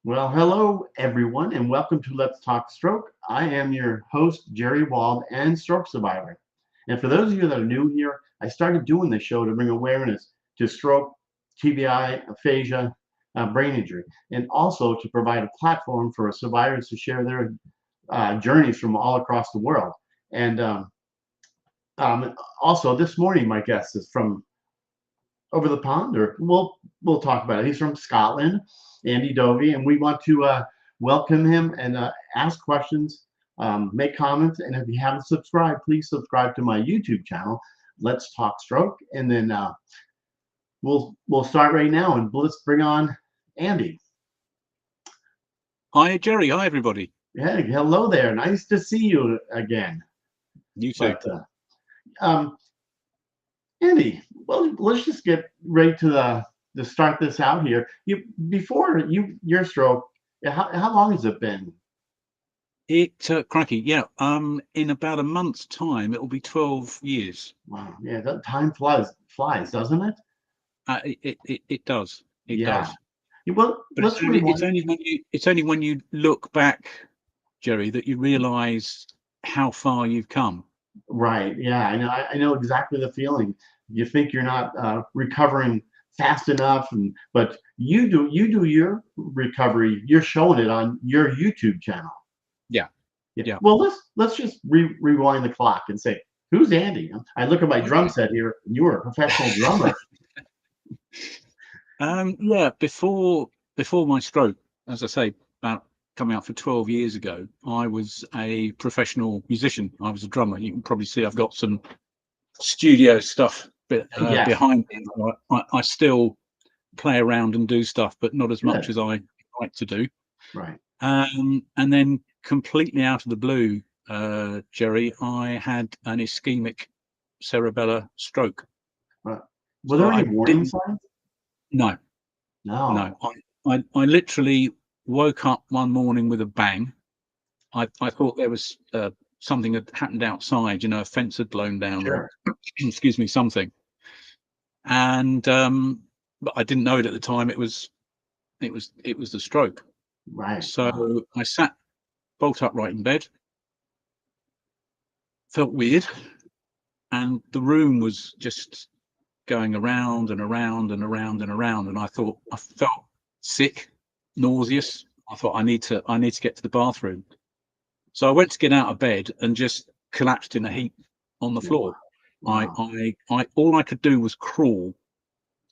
Well, hello everyone, and welcome to Let's Talk Stroke. I am your host, Jerry Wald, and stroke survivor. And for those of you that are new here, I started doing this show to bring awareness to stroke, TBI, aphasia, brain injury, and also to provide a platform for survivors to share their journeys from all across the world. And also, this morning, my guest is from over the pond, or we'll talk about it. He's from Scotland, Andy Dovey, and we want to welcome him and ask questions, make comments, and if you haven't subscribed, please subscribe to my YouTube channel. Let's Talk Stroke, and then we'll start right now, and let's bring on Andy. Hi, Jerry. Hi, everybody. Yeah, hello there. Nice to see you again. You too. But, Andy, well, let's just get right to start this out here. Your stroke, how long has it been? Crikey, yeah. In about a month's time, it will be 12 years. Wow, yeah, that time flies, doesn't it? It does. It Yeah. does. Well, But let's it's only when you look back, Jerry, that you realise how far you've come. Right. Yeah, I know exactly the feeling. You think you're not recovering fast enough, but you do your recovery. You're showing it on your YouTube channel. Yeah. Yeah. Yeah. Well, let's just rewind the clock and say, who's Andy? I look at my drum set here, and you were a professional drummer. Yeah. Before my stroke, as I say, about coming out for 12 years ago, I was a professional musician. I was a drummer. You can probably see I've got some studio stuff Yes. behind me. I still play around and do stuff, but not as much Good. as I like to do. Right. And then completely out of the blue, Jerry, I had an ischemic cerebellar stroke. Right. Were So there I any warning didn't. signs? No, No. no. I literally woke up one morning with a bang. I thought there was something had happened outside. A fence had blown down, or Sure. excuse me, something. And but I didn't know it at the time. It was the stroke. Right. Wow. So I sat bolt upright in bed, felt weird, and the room was just going around and around and around and around. And I felt sick, nauseous. I thought I need to get to the bathroom. So I went to get out of bed and just collapsed in a heap on the floor. Wow. I all I could do was crawl,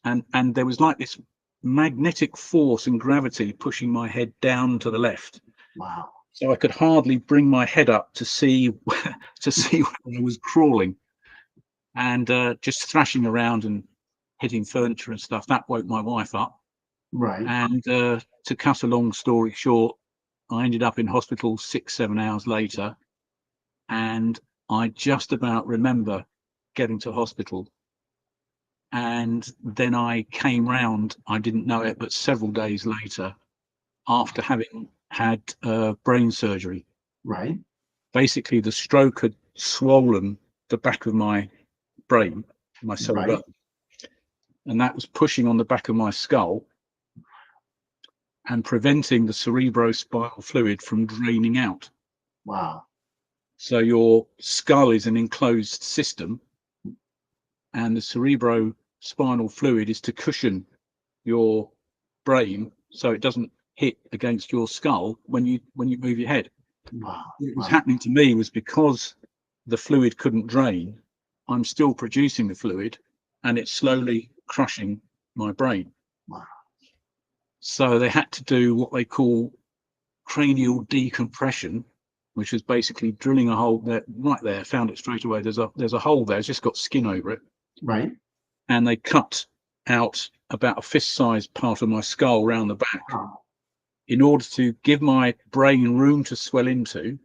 and there was like this magnetic force and gravity pushing my head down to the left. Wow. So I could hardly bring my head up to see to see where I was crawling, and just thrashing around and hitting furniture and stuff. That woke my wife up. Right. And to cut a long story short, I ended up in hospital 6-7 hours later, and I just about remember getting to hospital. And then I came round, I didn't know it, but several days later, after having had brain surgery. Right. Basically, the stroke had swollen the back of my brain, my cerebellum, and that was pushing on the back of my skull and preventing the cerebrospinal fluid from draining out. Wow. So your skull is an enclosed system, and the cerebrospinal fluid is to cushion your brain so it doesn't hit against your skull when you move your head. Wow. What was happening to me was, because the fluid couldn't drain, I'm still producing the fluid, and it's slowly crushing my brain. Wow. So they had to do what they call cranial decompression, which is basically drilling a hole there, right there. Found it straight away. There's a hole there. It's just got skin over it. Right. And they cut out about a fist-sized part of my skull around the back, Wow. in order to give my brain room to swell into,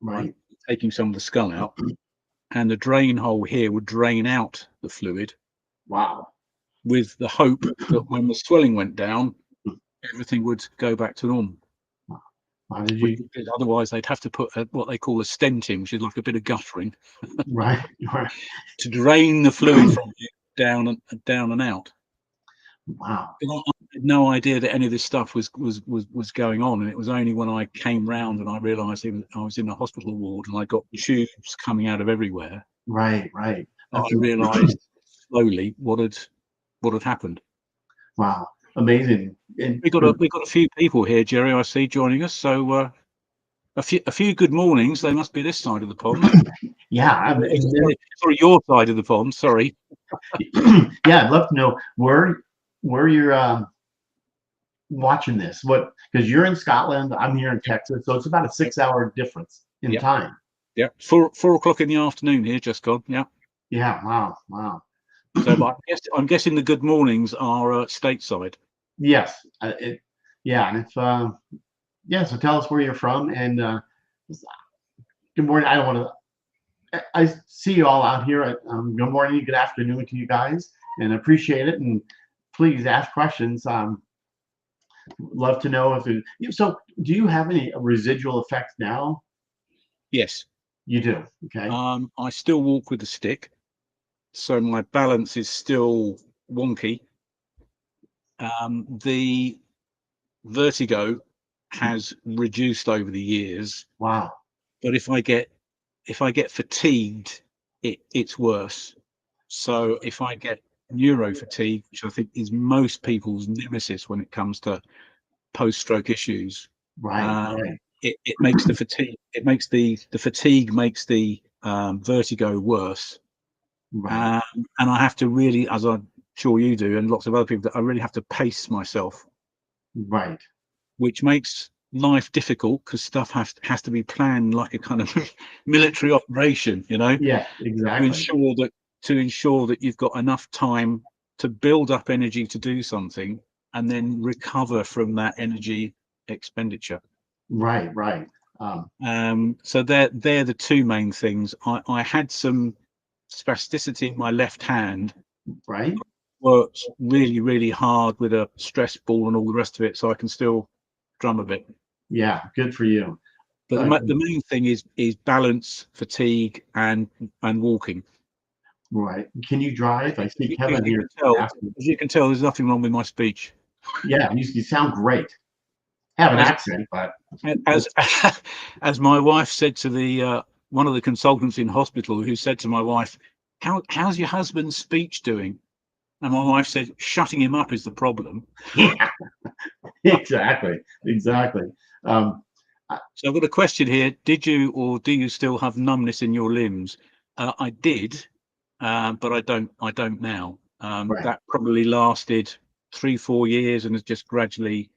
Right. taking some of the skull out, and the drain hole here would drain out the fluid. Wow. With the hope that when the swelling went down, everything would go back to normal. How did you? Otherwise, they'd have to put what they call a stent in, which is like a bit of guttering, Right. Right. to drain the fluid from you down and out. Wow. had no idea that any of this stuff was going on, and it was only when I came round and I realised I was in a hospital ward and I got tubes coming out of everywhere. Right, right. I realised slowly what had happened. Wow, amazing. And We got a few people here, Jerry, I see, joining us. So a few good mornings. They must be this side of the pond. yeah, Sorry, your side of the pond. Sorry. yeah, I'd love to know where you're watching this. What, because you're in Scotland, I'm here in Texas, so it's about a 6-hour difference in time. Yeah, 4 o'clock in the afternoon here, just gone. Yeah. Yeah. Wow. Wow. So, but I'm guessing the good mornings are stateside. Yes. Yeah. And if yeah, so tell us where you're from and good morning. I don't want to. I see you all out here. Good morning, good afternoon to you guys, and appreciate it. And please ask questions. Love to know if it, so. Do you have any residual effects now? Yes, you do. Okay. I still walk with a stick, so my balance is still wonky. The vertigo has reduced over the years. Wow. But if I get fatigued, it's worse. So if I get neuro fatigue, which I think is most people's nemesis when it comes to post-stroke issues, right. It makes the fatigue. It makes the fatigue makes the vertigo worse. Right. And I have to really, as I'm sure you do, and lots of other people, I really have to pace myself. Right. Which makes life difficult because stuff has to be planned like a kind of military operation, Yeah, exactly. to ensure that you've got enough time to build up energy to do something and then recover from that energy expenditure. Right. So they're the two main things. I had some spasticity in my left hand. Right. Worked really, really hard with a stress ball and all the rest of it, so I can still drum a bit. Yeah, good for you. But the main thing is balance, fatigue, and walking. Right. Can you drive? I see Kevin here. As you can tell, there's nothing wrong with my speech. Yeah, you sound great. Have an accent, but as my wife said to the one of the consultants in hospital, who said to my wife, "How's your husband's speech doing?" And my wife said, "Shutting him up is the problem." Yeah, exactly. So I've got a question here. Did you or do you still have numbness in your limbs? I did, but I don't now. Right. That probably lasted 3-4 years and has just gradually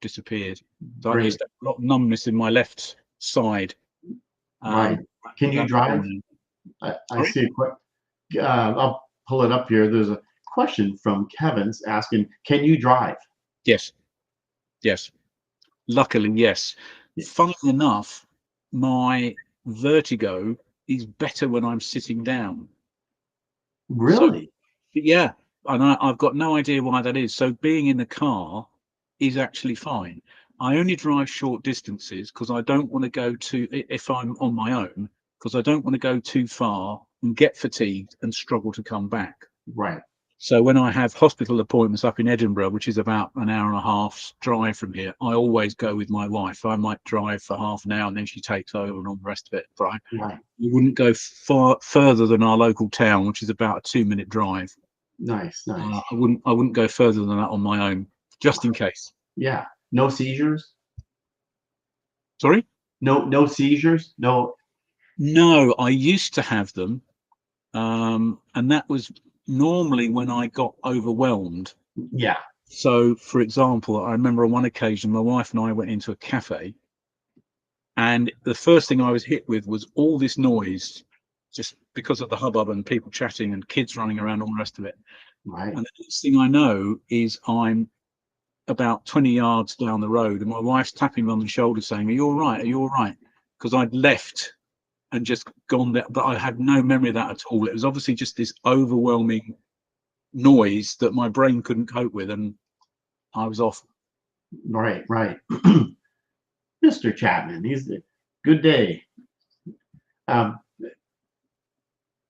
disappeared. So I used to have a lot of numbness in my left side. Right. Can you drive? I see a quick. I'll pull it up here. There's a question from Kevin's asking, "Can you drive?" Yes. Luckily, yes. Funnily enough, my vertigo is better when I'm sitting down. Really? So, yeah, and I've got no idea why that is. So being in the car is actually fine. I only drive short distances because I don't want to go if I'm on my own, because I don't want to go too far and get fatigued and struggle to come back. Right. So when I have hospital appointments up in Edinburgh, which is about an hour and a half drive from here, I always go with my wife. I might drive for half an hour and then she takes over and all the rest of it. Right. We wouldn't go far further than our local town, which is about a 2-minute drive. Nice. I wouldn't go further than that on my own, just in case. Yeah. No seizures? Sorry? No seizures? No. No, I used to have them. And that was normally when I got overwhelmed. Yeah. So, for example, I remember on one occasion, my wife and I went into a cafe, and the first thing I was hit with was all this noise, just because of the hubbub and people chatting and kids running around, all the rest of it. Right. And the next thing I know is I'm about 20 yards down the road, and my wife's tapping me on the shoulder saying, "Are you all right? Are you all right?" Because I'd left and just gone there, but I had no memory of that at all. It was obviously just this overwhelming noise that my brain couldn't cope with, and I was off. Right. Mr. Chapman, he's a good day.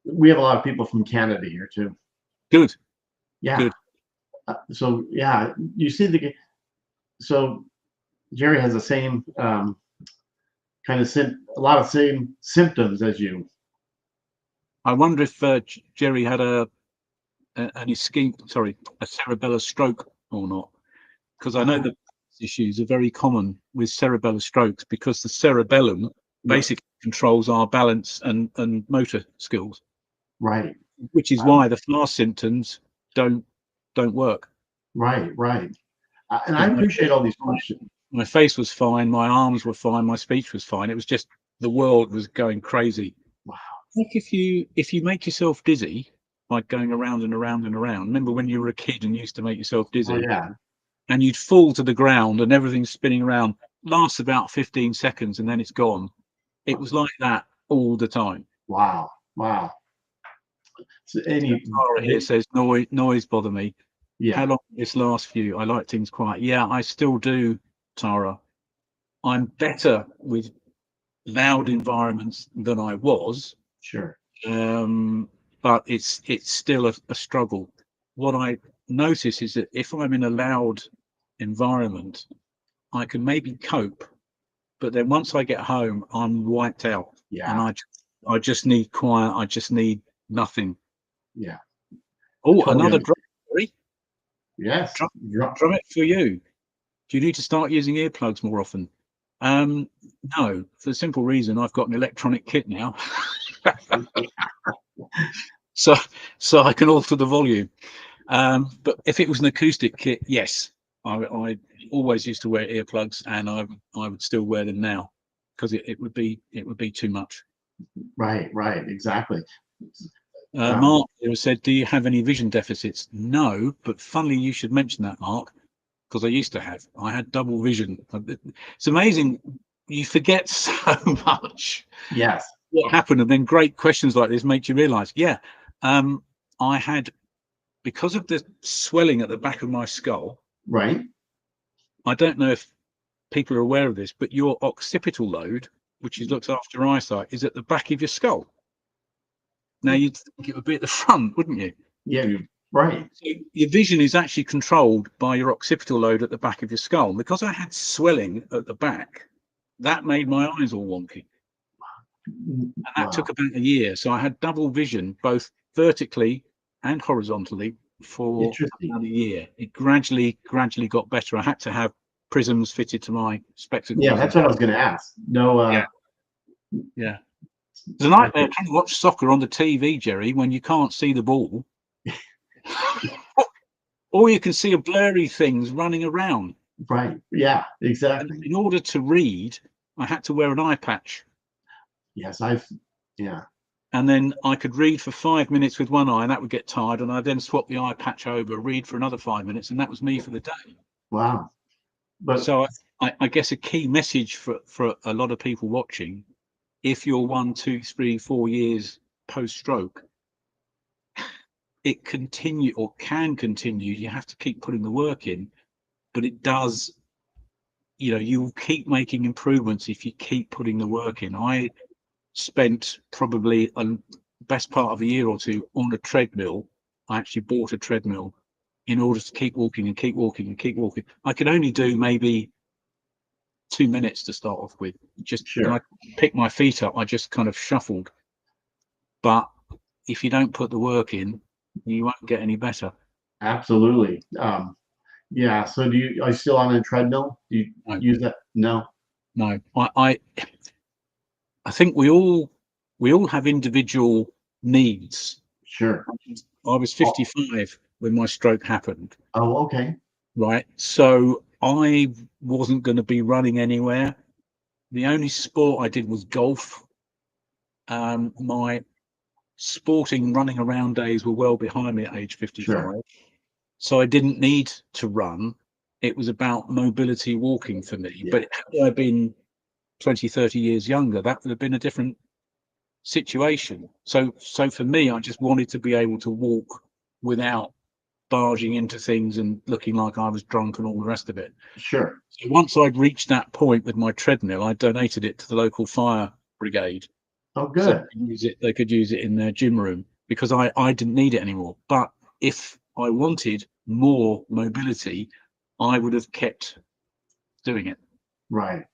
We have a lot of people from Canada here too. Good. Yeah. Good. So yeah, you see so Jerry has the same kind of a lot of same symptoms as you. I wonder if Jerry had an ischemic, sorry, a cerebellar stroke or not, because I know the issues are very common with cerebellar strokes because the cerebellum basically controls our balance and motor skills. Right. Which is why the fast symptoms don't work. Right. And I appreciate all these questions. My face was fine, my arms were fine, my speech was fine. It was just the world was going crazy. Wow. Like if you make yourself dizzy by going around and around and around. Remember when you were a kid and used to make yourself dizzy? Oh yeah. And you'd fall to the ground and everything's spinning around. Lasts about 15 seconds and then it's gone. It was like that all the time. Wow. So Tara here says noise bother me. Yeah. How long did this last for you? I like things quiet. Yeah, I still do, Tara. I'm better with loud environments than I was. Sure. But it's still a struggle. What I notice is that if I'm in a loud environment, I can maybe cope, but then once I get home, I'm wiped out. Yeah. And I just need quiet. I just need nothing. Yeah. Oh, Totally another drum. Yes. Drum it for you. Do you need to start using earplugs more often? No, for the simple reason I've got an electronic kit now. so I can alter the volume. But if it was an acoustic kit, yes, I always used to wear earplugs, and I would still wear them now because it would be too much. Right. Exactly. Mark here said, "Do you have any vision deficits?" No, but funnily you should mention that, Mark, because I used to have. I had double vision. It's amazing. You forget so much. Yes. What happened, and then great questions like this make you realise. Yeah, I had, because of the swelling at the back of my skull. Right. I don't know if people are aware of this, but your occipital lobe, which looks after your eyesight, is at the back of your skull. Now you'd think it would be at the front, wouldn't you? Yeah. Right. So your vision is actually controlled by your occipital lobe at the back of your skull. Because I had swelling at the back, that made my eyes all wonky. And that took about a year. So I had double vision, both vertically and horizontally, for about a year. It gradually got better. I had to have prisms fitted to my spectacles. Yeah, that's what I was going to ask. No. Yeah. It's a nightmare trying to watch soccer on the TV, Jerry, when you can't see the ball. All you can see are blurry things running around. Right. Yeah, exactly. And in order to read, I had to wear an eye patch. Yes, yeah. And then I could read for 5 minutes with one eye, and that would get tired. And I then swap the eye patch over, read for another 5 minutes, and that was me for the day. Wow. But so I guess a key message for a lot of people watching, if you're 1, 2, 3, 4 years post-stroke, it can continue. You have to keep putting the work in, but it does. You will keep making improvements if you keep putting the work in. I spent probably a best part of a year or two on a treadmill. I actually bought a treadmill in order to keep walking and keep walking and keep walking. I could only do maybe 2 minutes to start off with. Just when I picked my feet up, I just kind of shuffled. But if you don't put the work in, you won't get any better. Absolutely. Yeah. So are you still on a treadmill? Do you use that? No. I think we all have individual needs. Sure. I was 55 when my stroke happened. Oh, okay. Right. So I wasn't going to be running anywhere. The only sport I did was golf. My sporting running around days were well behind me at age 55. Sure. So I didn't need to run. It was about mobility walking for me. Yeah. But had I been 20, 30 years younger, that would have been a different situation. So for me, I just wanted to be able to walk without barging into things and looking like I was drunk and all the rest of it. Sure. So once I'd reached that point with my treadmill, I donated it to the local fire brigade. Oh, good. So they could use it in their gym room because I didn't need it anymore. But if I wanted, more mobility, I would have kept doing it. Right.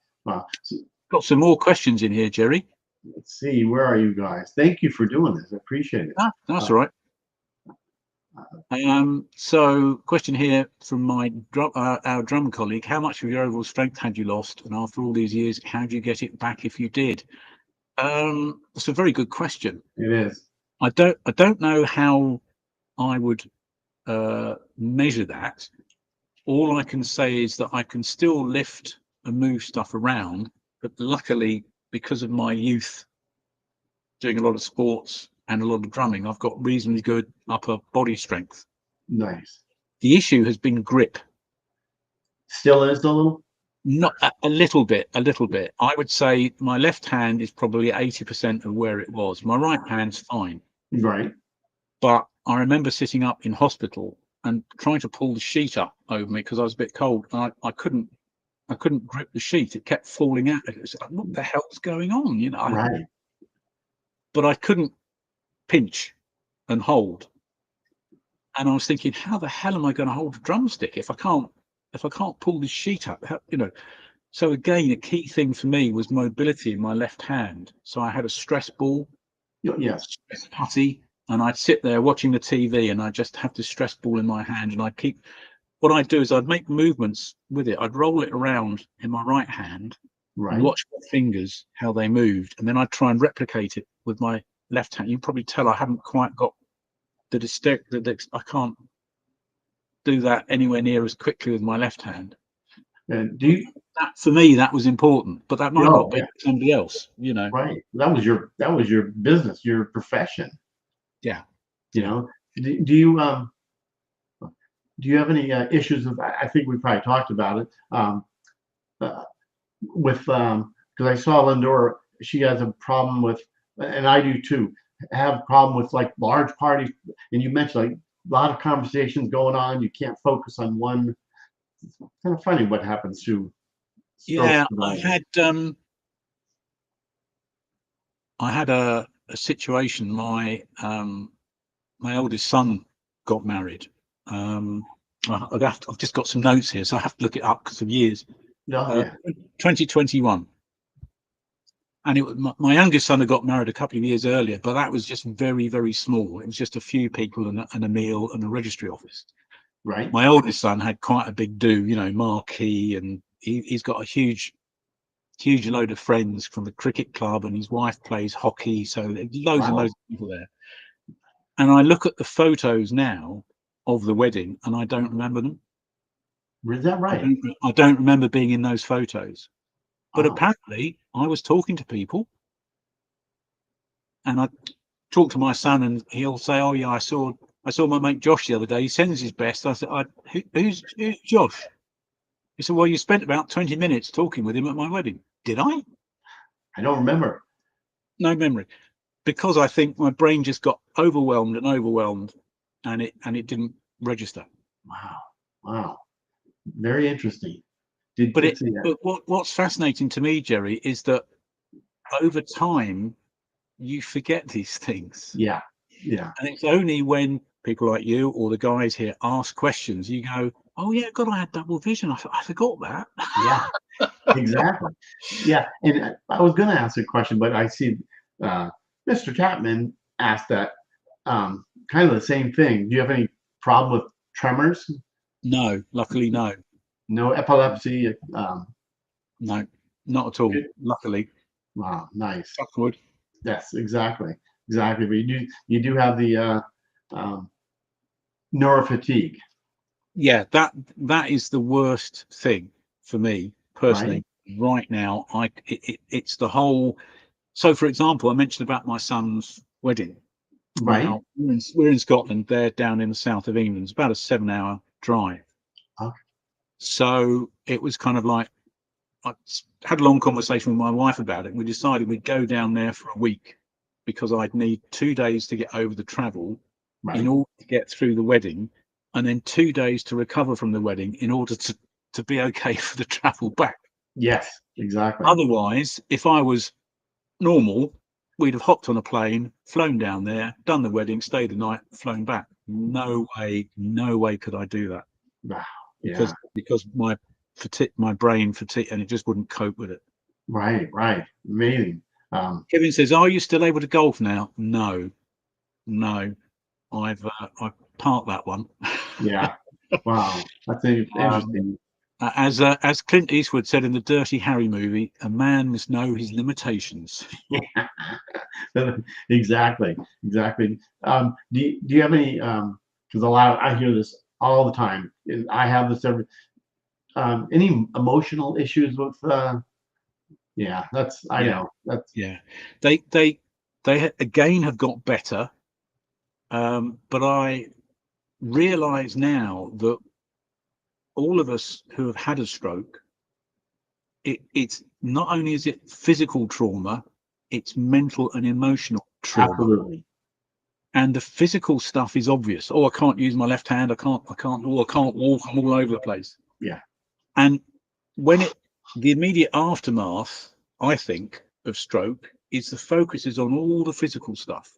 So Got some more questions in here, Jerry. let's see. Where are you guys? Thank you for doing this. I appreciate it. That's all right. So question here from our drum colleague: how much of your overall strength had you lost, and after all these years, how do you get it back if you did? That's a very good question. It is. I don't know how I would measure that. All I can say is that I can still lift and move stuff around, but luckily, because of my youth doing a lot of sports and a lot of drumming, I've got reasonably good upper body strength. Nice. The issue has been grip. Still is a little? Not a little bit. I would say my left hand is probably 80% of where it was. My right hand's fine. Right. But I remember sitting up in hospital and trying to pull the sheet up over me because I was a bit cold. And I couldn't grip the sheet. It kept falling out. It was like, what the hell's going on? You know. Right. But I couldn't pinch and hold. And I was thinking, how the hell am I going to hold a drumstick if I can't pull this sheet up? You know. So again, a key thing for me was mobility in my left hand. So I had a stress ball, Yes. stress putty, and I'd sit there watching the TV, and I just have the stress ball in my hand, and what I'd do is I'd make movements with it. I'd roll it around in my right hand and watch my fingers, how they moved, and then I'd try and replicate it with my left hand. You can probably tell I haven't quite got I can't do that anywhere near as quickly with my left hand. And for me, that was important, but that might not be for somebody else, you know. Right. That was your business, your profession. Yeah. You know, do you have any issues with, I think we probably talked about it, with, because I saw Lindora, she has a problem with, and I do too, have a problem with like large parties. And you mentioned like a lot of conversations going on. You can't focus on one. It's kind of funny what happens to stroke. Yeah, I had a situation. My eldest son got married. I've just got some notes here, so I have to look it up because of years. 2021, and my youngest son had got married a couple of years earlier, but that was just very, very small. It was just a few people and a meal and a registry office. Right. My oldest son had quite a big do, you know, marquee, and he's got a huge load of friends from the cricket club, and his wife plays hockey, so there's loads and loads of people there. And I look at the photos now of the wedding, and I don't remember them. Is that right? I don't remember being in those photos. But apparently, I was talking to people, and I talk to my son, and he'll say, "Oh yeah, I saw my mate Josh the other day. He sends his best." I said, "Who's Josh?" He said, "Well, you spent about 20 minutes talking with him at my wedding." Did I? I don't remember. No memory, because I think my brain just got overwhelmed, and it didn't register. Wow, very interesting. But what's fascinating to me, Jerry, is that over time you forget these things. Yeah. And it's only when people like you or the guys here ask questions, you go, "Oh yeah, God, I had double vision. I forgot that." Yeah. Exactly. Yeah. And I was going to ask a question, but I see Mr. Chapman asked that kind of the same thing. Do you have any problem with tremors? No, luckily, no. No epilepsy? No, not at all. Luckily. Wow, nice. Touch wood. Yes, exactly. But you do have the neurofatigue. Yeah, that is the worst thing for me personally. Right now, it's the whole. So, for example, I mentioned about my son's wedding. Right. Now, we're in Scotland. They're down in the south of England. It's about a 7-hour drive. Okay. So it was kind of like, I had a long conversation with my wife about it. We decided we'd go down there for a week because I'd need 2 days to get over the travel in order to get through the wedding, and then 2 days to recover from the wedding in order to be okay for the travel back. Yes, exactly. Otherwise, if I was normal, we'd have hopped on a plane, flown down there, done the wedding, stayed the night, flown back. no way could I do that, Wow. because Yeah. my brain fatigue, and it just wouldn't cope with it. Right. Right. Amazing. Kevin says, "Are you still able to golf now?" No, I've parked that one. Yeah. Wow. That's interesting. As Clint Eastwood said in the Dirty Harry movie, a man must know his limitations. Exactly. Exactly. Do you have any? Because I hear this all the time. I have this every. Any emotional issues with? Yeah. That's. I Yeah, know. That's. yeah. They again have got better, but I realise now that all of us who have had a stroke, it's not only is it physical trauma, it's mental and emotional trauma. Absolutely. And the physical stuff is obvious. Oh, I can't use my left hand. I can't. Oh, I can't walk. I'm all over the place. Yeah. And when the immediate aftermath, I think, of stroke is the focus is on all the physical stuff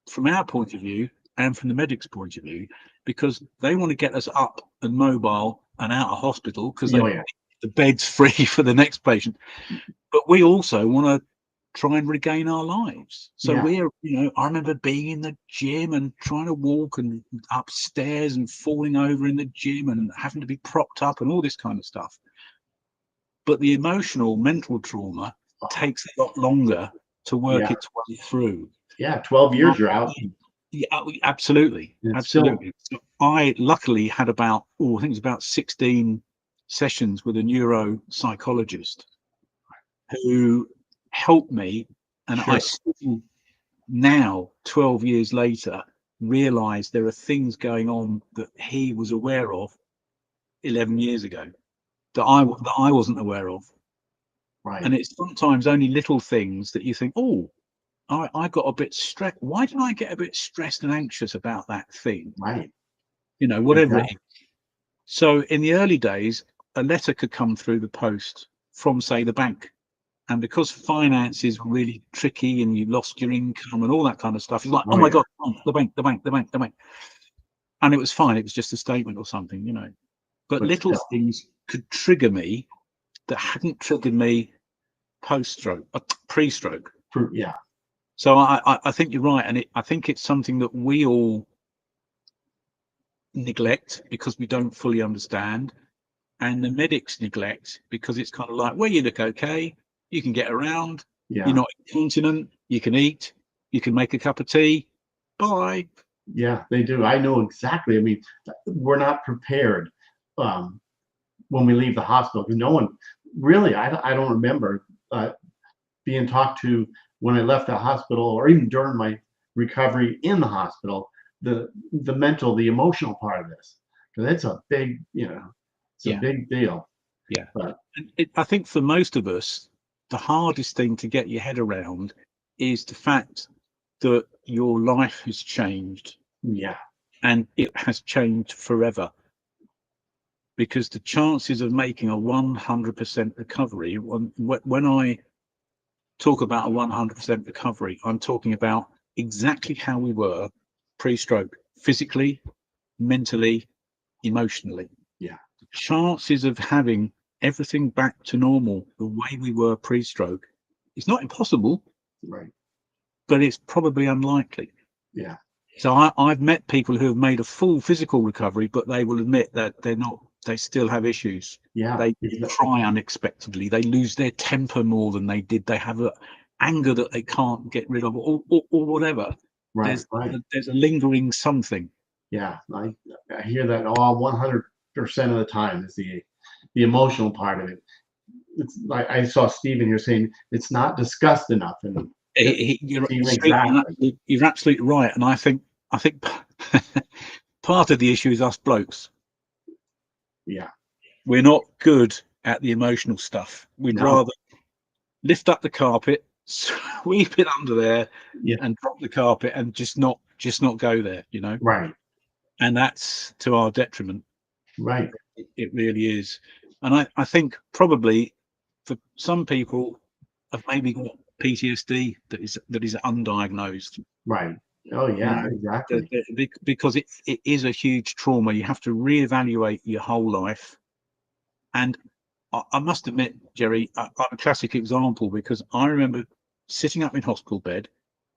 from our point of view and from the medic's point of view, because they want to get us up and mobile and out of hospital because Oh yeah. the bed's free for the next patient. But we also want to try and regain our lives. So Yeah. I remember being in the gym and trying to walk and upstairs and falling over in the gym and having to be propped up and all this kind of stuff. But the emotional, mental trauma takes a lot longer to work Yeah. its way through. Yeah. 12 years you're out. Yeah, absolutely, It's still. absolutely. So I luckily had I think it was about 16 sessions with a neuropsychologist who helped me, and I Sure. still now, 12 years later, realize there are things going on that he was aware of 11 years ago that I wasn't aware of. Right. And it's sometimes only little things that you think, oh, I got a bit stressed. Why did I get a bit stressed and anxious about that thing? Right. Whatever it Exactly. is. So in the early days, a letter could come through the post from, say, the bank. And because finance is really tricky and you lost your income and all that kind of stuff, it's like, oh Oh my yeah. God, the bank, the bank, the bank, the bank. And it was fine. It was just a statement or something. But But little still. things could trigger me that hadn't triggered me post-stroke, pre-stroke. Yeah. So I think you're right. And I think it's something that we all neglect because we don't fully understand. And the medics neglect because it's kind of like, well, you look okay, you can get around, you're Yeah. not incontinent, you can eat, you can make a cup of tea, bye. Yeah. They do. I know exactly. I mean, we're not prepared um, when we leave the hospital because no one really. I don't remember being talked to when I left the hospital or even during my recovery in the hospital. The mental, the emotional part of this, because it's a big, it's a Yeah, big deal. yeah. But And I think for most of us, the hardest thing to get your head around is the fact that your life has changed, yeah. and it has changed forever. Because the chances of making a 100% recovery, when I talk about a 100% recovery, I'm talking about exactly how we were pre-stroke, physically, mentally, emotionally. Yeah. The chances of having everything back to normal the way we were pre-stroke is not impossible, Right. but it's probably unlikely. Yeah. So I've met people who have made a full physical recovery, but they will admit that they still have issues. Yeah. They cry unexpectedly. They lose their temper more than they did. They have anger that they can't get rid of, or whatever. Right. There's Right. there's a lingering something. Yeah. I hear that all 100% of the time is the emotional part of it. It's like I saw Stephen here saying it's not discussed enough, and You're Stephen exactly. you're absolutely right, and I think part of the issue is us blokes. Yeah. We're not good at the emotional stuff. We'd No. rather lift up the carpet, sweep it under there, Yeah. and drop the carpet, and just not go there. Right. And that's to our detriment. Right. It really is. And I think probably for some people have maybe got PTSD that is undiagnosed. Right. Oh You yeah, know, exactly. because it is a huge trauma. You have to reevaluate your whole life. And I must admit, Jerry, I'm a classic example because I remember sitting up in hospital bed.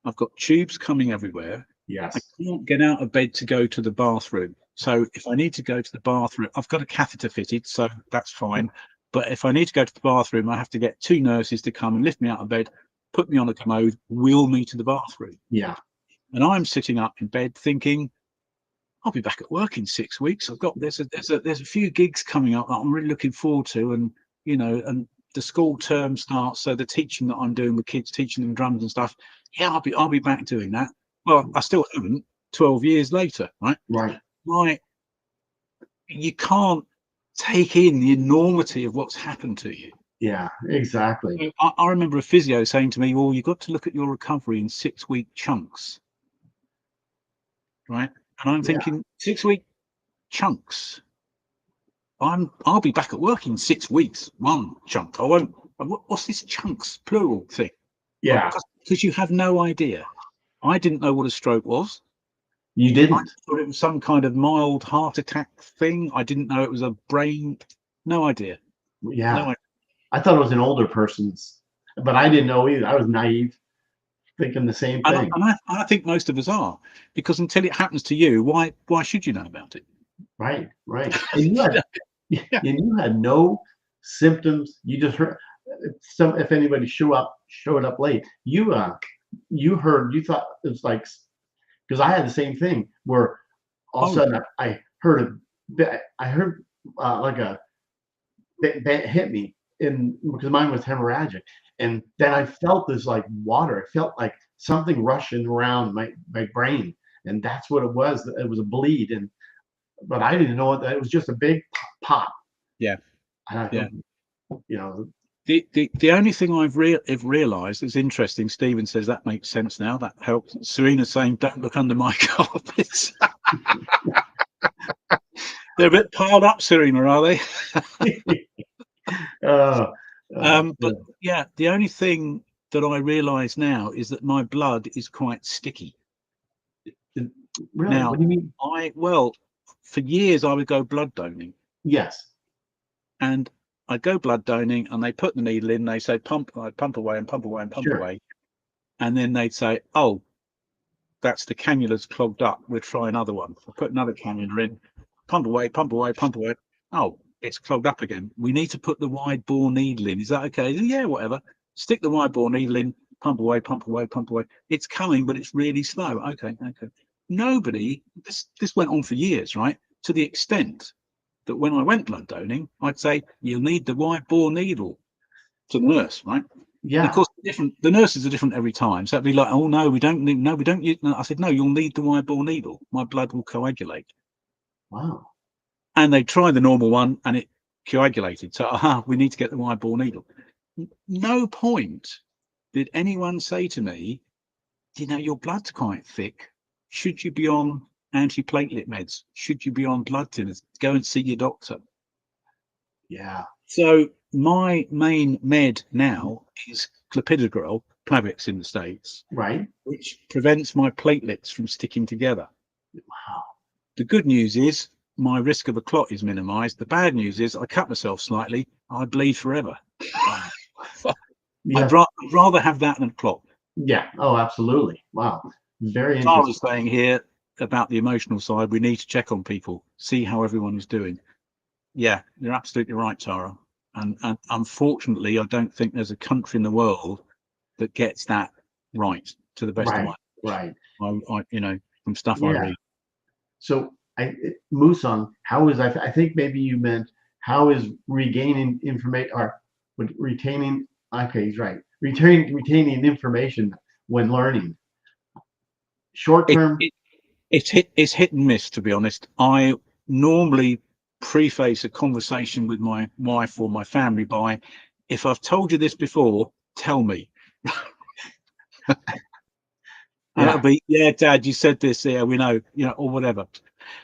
I've got tubes coming everywhere. I Yes. can't get out of bed to go to the bathroom. So if I need to go to the bathroom, I've got a catheter fitted, so that's fine. But if I need to go to the bathroom, I have to get two nurses to come and lift me out of bed, put me on a commode, wheel me to the bathroom. Yeah. And I'm sitting up in bed thinking, I'll be back at work in 6 weeks. I've got there's a few gigs coming up that I'm really looking forward to, and and the school term starts, so the teaching that I'm doing with kids, teaching them drums and stuff. Yeah, I'll be back doing that. Well, I still haven't. 12 years later, right? Right. Right. You can't take in the enormity of what's happened to you. Yeah. Exactly. I remember a physio saying to me, "Well, you've got to look at your recovery in 6 week chunks." Right. And I'm Yeah. thinking, 6 week chunks. I'll be back at work in 6 weeks. One chunk. I won't. What's this chunks plural thing? Well, Yeah. because you have no idea. I didn't know what a stroke was. You I didn't. thought it was some kind of mild heart attack thing. I didn't know it was a brain. No idea. No Yeah. idea. I thought it was an older person's, but I didn't know either. I was naive, thinking the same And thing. I think most of us are, because until it happens to you, why should you know about it? Right. Right. And you had, Yeah. and you had no symptoms. You just heard some. If anybody showed up late, you heard. You thought it was like, because I had the same thing where all of a Oh, sudden I heard I heard like a that hit me in because mine was hemorrhagic, and then I felt this like water. It felt like something rushing around my brain, and that's what it was. It was a bleed, and but I didn't know it was just a big pop. yeah, And I yeah. thought, you know, The only thing I've realised is interesting. Stephen says that makes sense now. That helps. Serena's saying, "Don't look under my carpets." They're a bit piled up, Serena, are they? uh, But yeah, the only thing that I realise now is that my blood is quite sticky. really, Now, what do you mean? for years I would go blood donating, Yes, and I'd go blood donating, and they put the needle in. They say pump. I'd pump away and pump away and pump sure, away, and then they'd say, "Oh, that's the cannula's clogged up. We'll try another one." I put another cannula in, pump away, pump away, pump away. Oh, it's clogged up again. We need to put the wide bore needle in. Is that okay? Yeah, whatever. Stick the wide bore needle in, pump away, pump away, pump away. It's coming, but it's really slow. Okay, okay. Nobody, this went on for years, right? To the extent that when I went blood donating, I'd say, "You'll need the wide bore needle," to the nurse, right? And of yeah, course, the nurses are different every time. So it'd be like, "Oh no, we don't need. No, we don't use." No. I said, "No, you'll need the wide bore needle. My blood will coagulate." wow, And they tried the normal one, and it coagulated. So, we need to get the wide bore needle. No point did anyone say to me, "Your blood's quite thick. Should you be on antiplatelet meds? Should you be on blood thinners? Go and see your doctor." yeah, So my main med now is clopidogrel, Plavix in the States, right, which prevents my platelets from sticking together. wow, The good news is my risk of a clot is minimized. The bad news is I cut myself slightly, I bleed forever. wow, I'd yeah, rather have that than a clot. yeah, oh, absolutely, wow, very Tara's interesting. saying here about the emotional side, we need to check on people, see how everyone is doing. Yeah, you're absolutely right, Tara. And unfortunately, I don't think there's a country in the world that gets that right, to the best of Right, my right, from stuff I yeah. read. So Musang, how is I think maybe you meant how is regaining information or retaining? Okay, he's right. Retaining information when learning. Short It, term, it it's hit and miss, to be honest. I normally preface a conversation with my wife or my family by, "If I've told you this before, tell me." And it'll yeah, be, "Yeah, Dad, you said this. Yeah, we know," or whatever.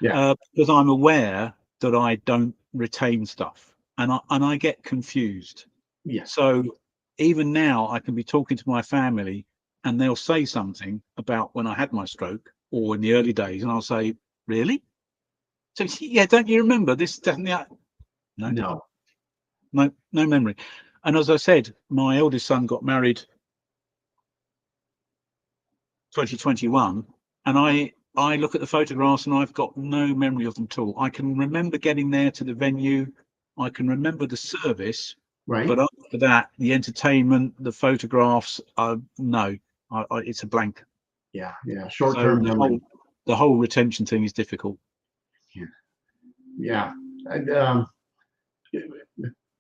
yeah, Because I'm aware that I don't retain stuff, and I get confused. yes, So even now, I can be talking to my family, and they'll say something about when I had my stroke or in the early days, and I'll say, really? So yeah, don't you remember this? Definitely, No. no memory. And as I said, my eldest son got married 2021, and I look at the photographs and I've got no memory of them at all. I can remember getting there to the venue. I can remember the service, Right. but after that, the entertainment, the photographs, no, it's a blank. Yeah. Yeah. So Short-term memory. the whole retention thing is difficult. Yeah. And,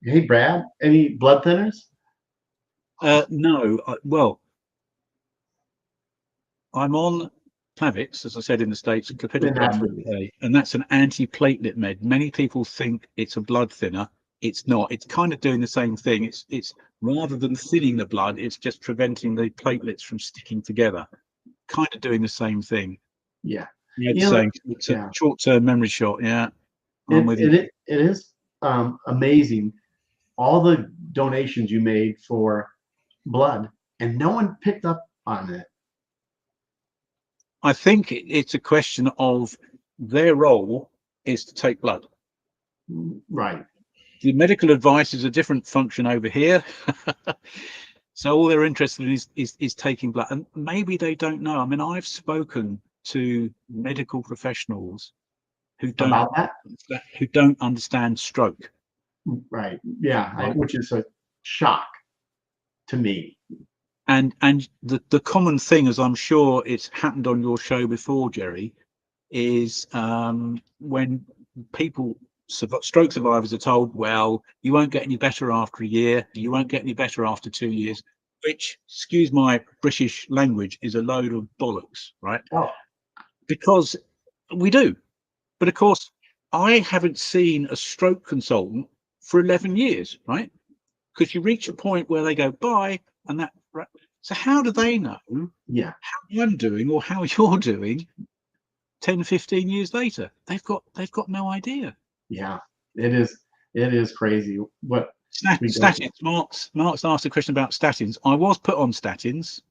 hey, Brad, any blood thinners? No, well, I'm on Plavix, as I said in the States, and And that's clopidogrel in really, the UK, and that's an anti-platelet med. Many people think it's a blood thinner. It's not. It's kind of doing the same thing. It's rather than thinning the blood, it's just preventing the platelets from sticking together. Kind of doing the same thing. yeah. Yeah, You know, saying it's a yeah. short-term memory shot. Yeah, I'm with you. It is amazing all the donations you made for blood, and no one picked up on it. I think it's a question of their role is to take blood. Right. The medical advice is a different function over here. So all they're interested in is taking blood, and maybe they don't know. I mean, I've spoken to medical professionals who About that? don't understand stroke, Right. Yeah. right? Which is a shock to me. And the common thing, as I'm sure it's happened on your show before, Jerry, is when people stroke survivors are told, well, you won't get any better after a year, you won't get any better after 2 years, which, excuse my British language, is a load of bollocks, right? Oh, Because we do. But of course, I haven't seen a stroke consultant for 11 years, right? Because you reach a point where they go, bye, and that. Right? So how do they know yeah. how I'm doing or how you're doing 10, 15 years later? They've got no idea. Yeah. It is crazy what we go through. Statins. Mark's asked a question about statins. I was put on statins,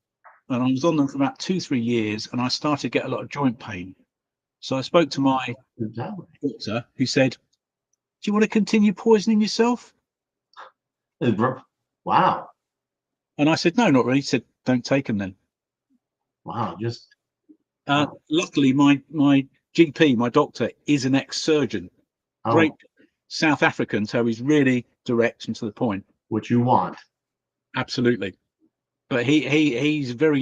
and I was on them for about 2-3 years, and I started to get a lot of joint pain. So I spoke to my Exactly. doctor, who said, "Do you want to continue poisoning yourself?" Wow. And I said, "No, not really." He said, "Don't take them then." Wow. Just wow. Luckily, my GP, my doctor, is an ex-surgeon, great Oh, South African, so he's really direct and to the point. what you want. Absolutely. But he's very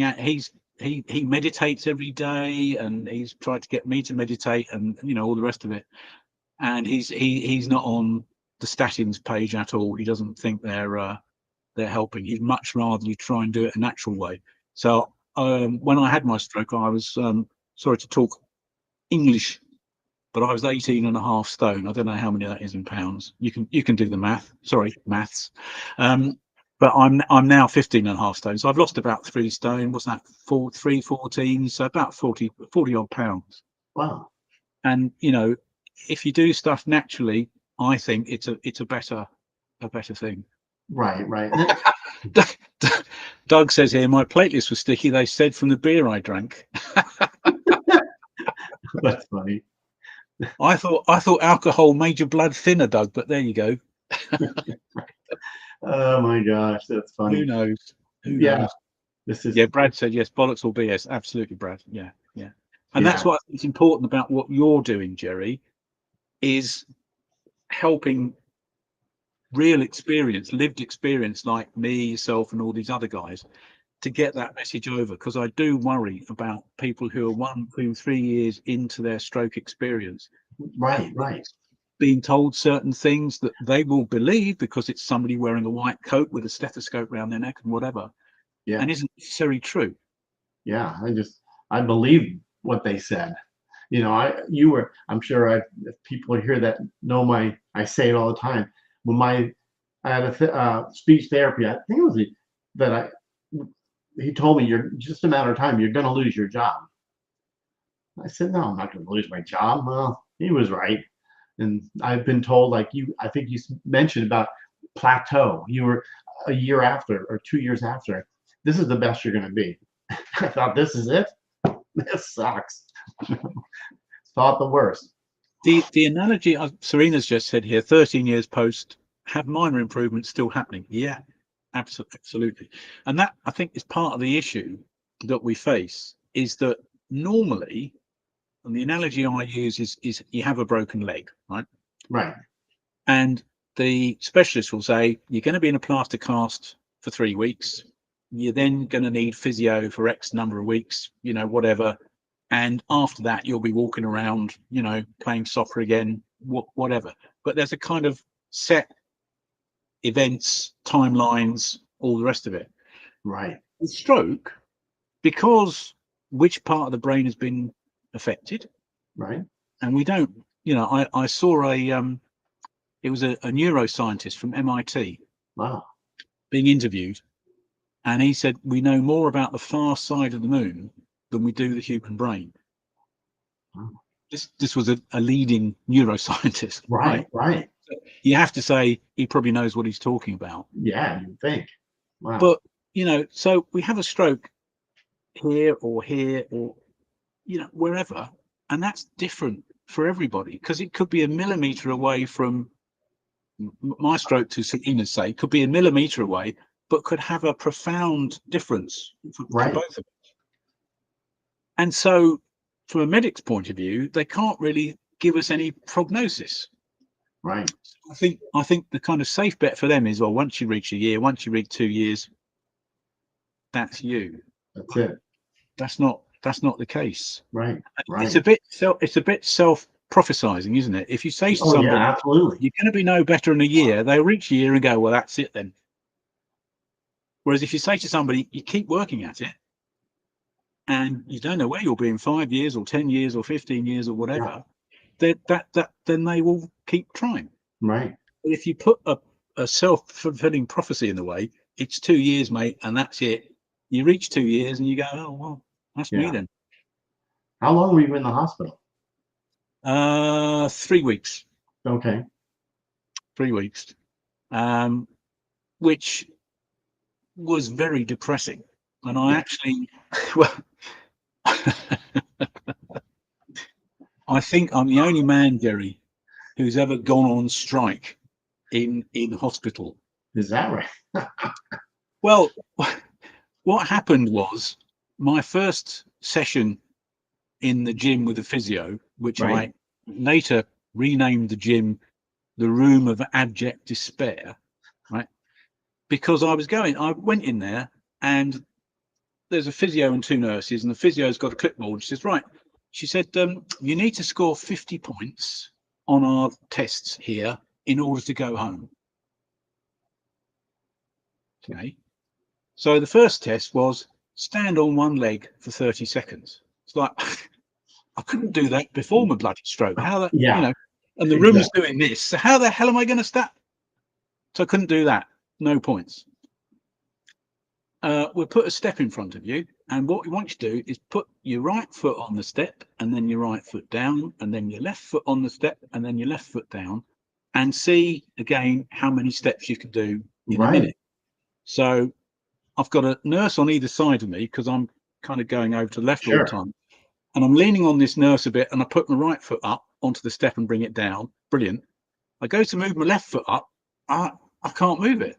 he meditates every day, and he's tried to get me to meditate, and all the rest of it. And he's not on the statins page at all. He doesn't think they're helping. He'd much rather you try and do it a natural way. So when I had my stroke, I was sorry to talk English, but I was 18 and a half stone. I don't know how many that is in pounds. You can do the math. Sorry, maths. But I'm now 15 and a half stone. So I've lost about 3 stone. What's that? 314. So about 40 odd pounds. Wow. And if you do stuff naturally, I think it's a better thing. Right. Right. Doug says here, my platelets were sticky. They said from the beer I drank. That's funny. I thought alcohol made your blood thinner, Doug. But there you go. Oh my gosh, that's funny. Who knows? Who Yeah. knows? This is. Yeah, Brad said yes. Bollocks or BS. Absolutely, Brad. Yeah. And Yeah. that's what I think is important about what you're doing, Jerry, is helping real experience, lived experience, like me, yourself, and all these other guys, to get that message over. Because I do worry about people who are 1, 2, 3 years into their stroke experience, Right. Right. being told certain things that they will believe because it's somebody wearing a white coat with a stethoscope around their neck and whatever, Yeah. and isn't necessarily true. Yeah. I believe what they said. I'm sure if people hear that know I say it all the time. When I had a speech therapy, I think it was he told me, you're just a matter of time, you're going to lose your job. I said, no, I'm not going to lose my job. Well, he was right. And I've been told, I think you mentioned about plateau. You were a year after or 2 years after. This is the best you're going to be. I thought, this is it. This sucks. Thought the worst. The analogy Serena's just said here, 13 years post, have minor improvements still happening? Yeah, absolutely. And that, I think, is part of the issue that we face, is that normally, and the analogy I use is you have a broken leg, right? Right. And the specialist will say, you're going to be in a plaster cast for 3 weeks. You're then going to need physio for X number of weeks, whatever. And after that, you'll be walking around, playing soccer again, whatever. But there's a kind of set events, timelines, all the rest of it. Right. With stroke, because which part of the brain has been affected, right, and we don't, I saw it was a neuroscientist from MIT wow, being interviewed, and he said, we know more about the far side of the moon than we do the human brain. wow. This was a leading neuroscientist. Right. So you have to say he probably knows what he's talking about. Yeah, you think. Wow. But, so we have a stroke here or wherever, and that's different for everybody, because it could be a millimeter away from my stroke, to Serena's sake, could be a millimeter away, but could have a profound difference for right. both of us. And so from a medic's point of view, they can't really give us any prognosis. Right. I think the kind of safe bet for them is, well, once you reach a year, once you reach 2 years, that's you. That's it. That's not the case. Right. It's a bit self-prophesizing, isn't it? If you say to somebody, yeah, absolutely, you're going to be no better in a year, they'll reach a year and go, well, that's it then. Whereas if you say to somebody, you keep working at it, and you don't know where you'll be in 5 years or 10 years or 15 years or whatever, then they will keep trying. Right. But if you put a self-fulfilling prophecy in the way, it's 2 years, mate, and that's it. You reach 2 years and you go, oh, well, that's me then. How long were you in the hospital? 3 weeks. Okay. 3 weeks. Which was very depressing. And I actually, well, I think I'm the only man, Jerry, who's ever gone on strike in hospital. Is that right? Well, what happened was my first session in the gym with the physio, which I later renamed the gym the Room of Abject Despair, right? Because I went in there and there's a physio and 2 nurses, and the physio's got a clipboard. She says, right, she said, you need to score 50 points on our tests here in order to go home. Okay. So the first test was stand on one leg for 30 seconds. It's like, I couldn't do that before my bloody stroke. How that, and the room's doing this. So how the hell am I going to start? So I couldn't do that. No points. We'll put a step in front of you, and what we want you to do is put your right foot on the step, and then your right foot down, and then your left foot on the step, and then your left foot down, and see again how many steps you can do in a minute. So I've got a nurse on either side of me, because I'm kind of going over to the left all the time, and I'm leaning on this nurse a bit, and I put my right foot up onto the step and bring it down. Brilliant. I go to move my left foot up, I can't move it.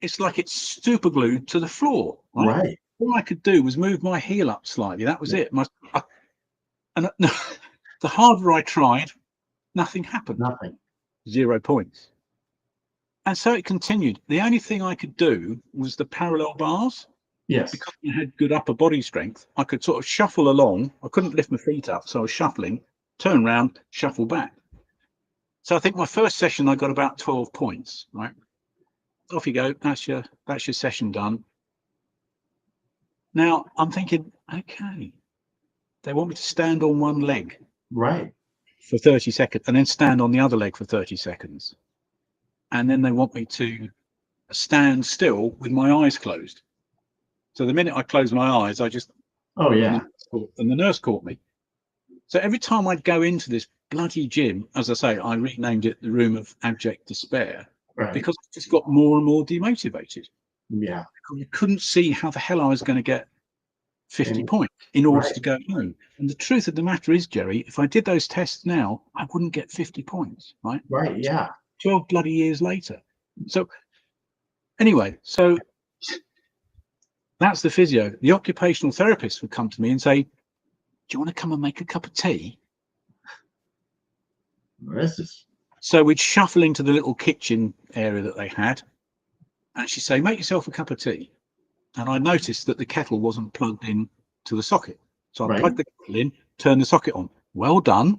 It's like it's super glued to the floor. Right. All I could do was move my heel up slightly. That was it. And the harder I tried, nothing happened. Nothing. 0 points. And so it continued. The only thing I could do was the parallel bars. Yes. Because I had good upper body strength, I could sort of shuffle along. I couldn't lift my feet up, so I was shuffling, turn around, shuffle back. So I think my first session, I got about 12 points, right? Off you go. That's your session done. Now I'm thinking, okay, they want me to stand on one leg, for 30 seconds, and then stand on the other leg for 30 seconds, and then they want me to stand still with my eyes closed. So the minute I closed my eyes, I just and the nurse caught me. So every time I'd go into this bloody gym, as I say, I renamed it the Room of Abject Despair. Because I just got more and more demotivated. Yeah. I couldn't see how the hell I was going to get 50 And- points in order right. to go home. And the truth of the matter is, Jerry, if I did those tests now, I wouldn't get 50 points, right? Right. Yeah. 12 bloody years later. So anyway, so that's the physio. The occupational therapist would come to me and say, do you want to come and make a cup of tea? This is So we'd shuffle into the little kitchen area that they had, and she'd say, make yourself a cup of tea. And I noticed that the kettle wasn't plugged in to the socket. So I right. plugged the kettle in, turned the socket on. Well done.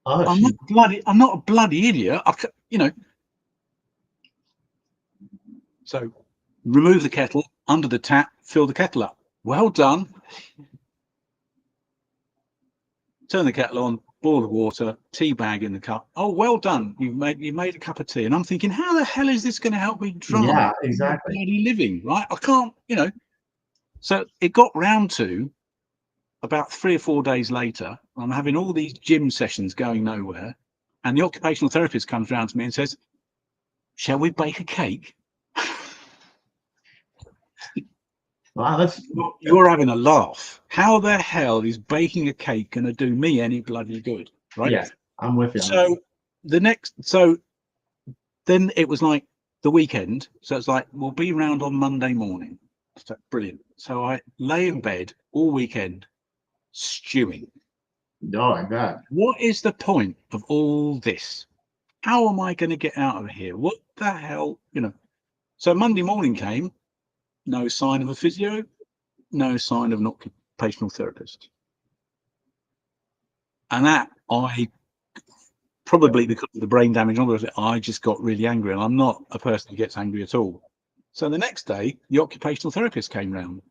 Oh, I'm not a bloody idiot. You know. So remove the kettle under the tap, fill the kettle up. Well done. Turn the kettle on, boil the water, tea bag in the cup. Oh, well done. You made a cup of tea. And I'm thinking, how the hell is this going to help me drive? yeah, exactly. Bloody living, right? I can't, you know. So it got round to about 3 or 4 days later, I'm having all these gym sessions going nowhere. And the occupational therapist comes round to me and says, shall we bake a cake? Wow, that's You're having a laugh. How the hell is baking a cake going to do me any bloody good? Right. yes, I'm with you. So then it was like the weekend. So it's like, we'll be round on Monday morning. So brilliant. So I lay in bed all weekend stewing. Oh, I bet. What is the point of all this? How am I going to get out of here? What the hell? You know. So Monday morning came, no sign of a physio, no sign of an occupational therapist. And that I probably, because of the brain damage and all of it, I just got really angry. And I'm not a person who gets angry at all. So the next day, the occupational therapist came round.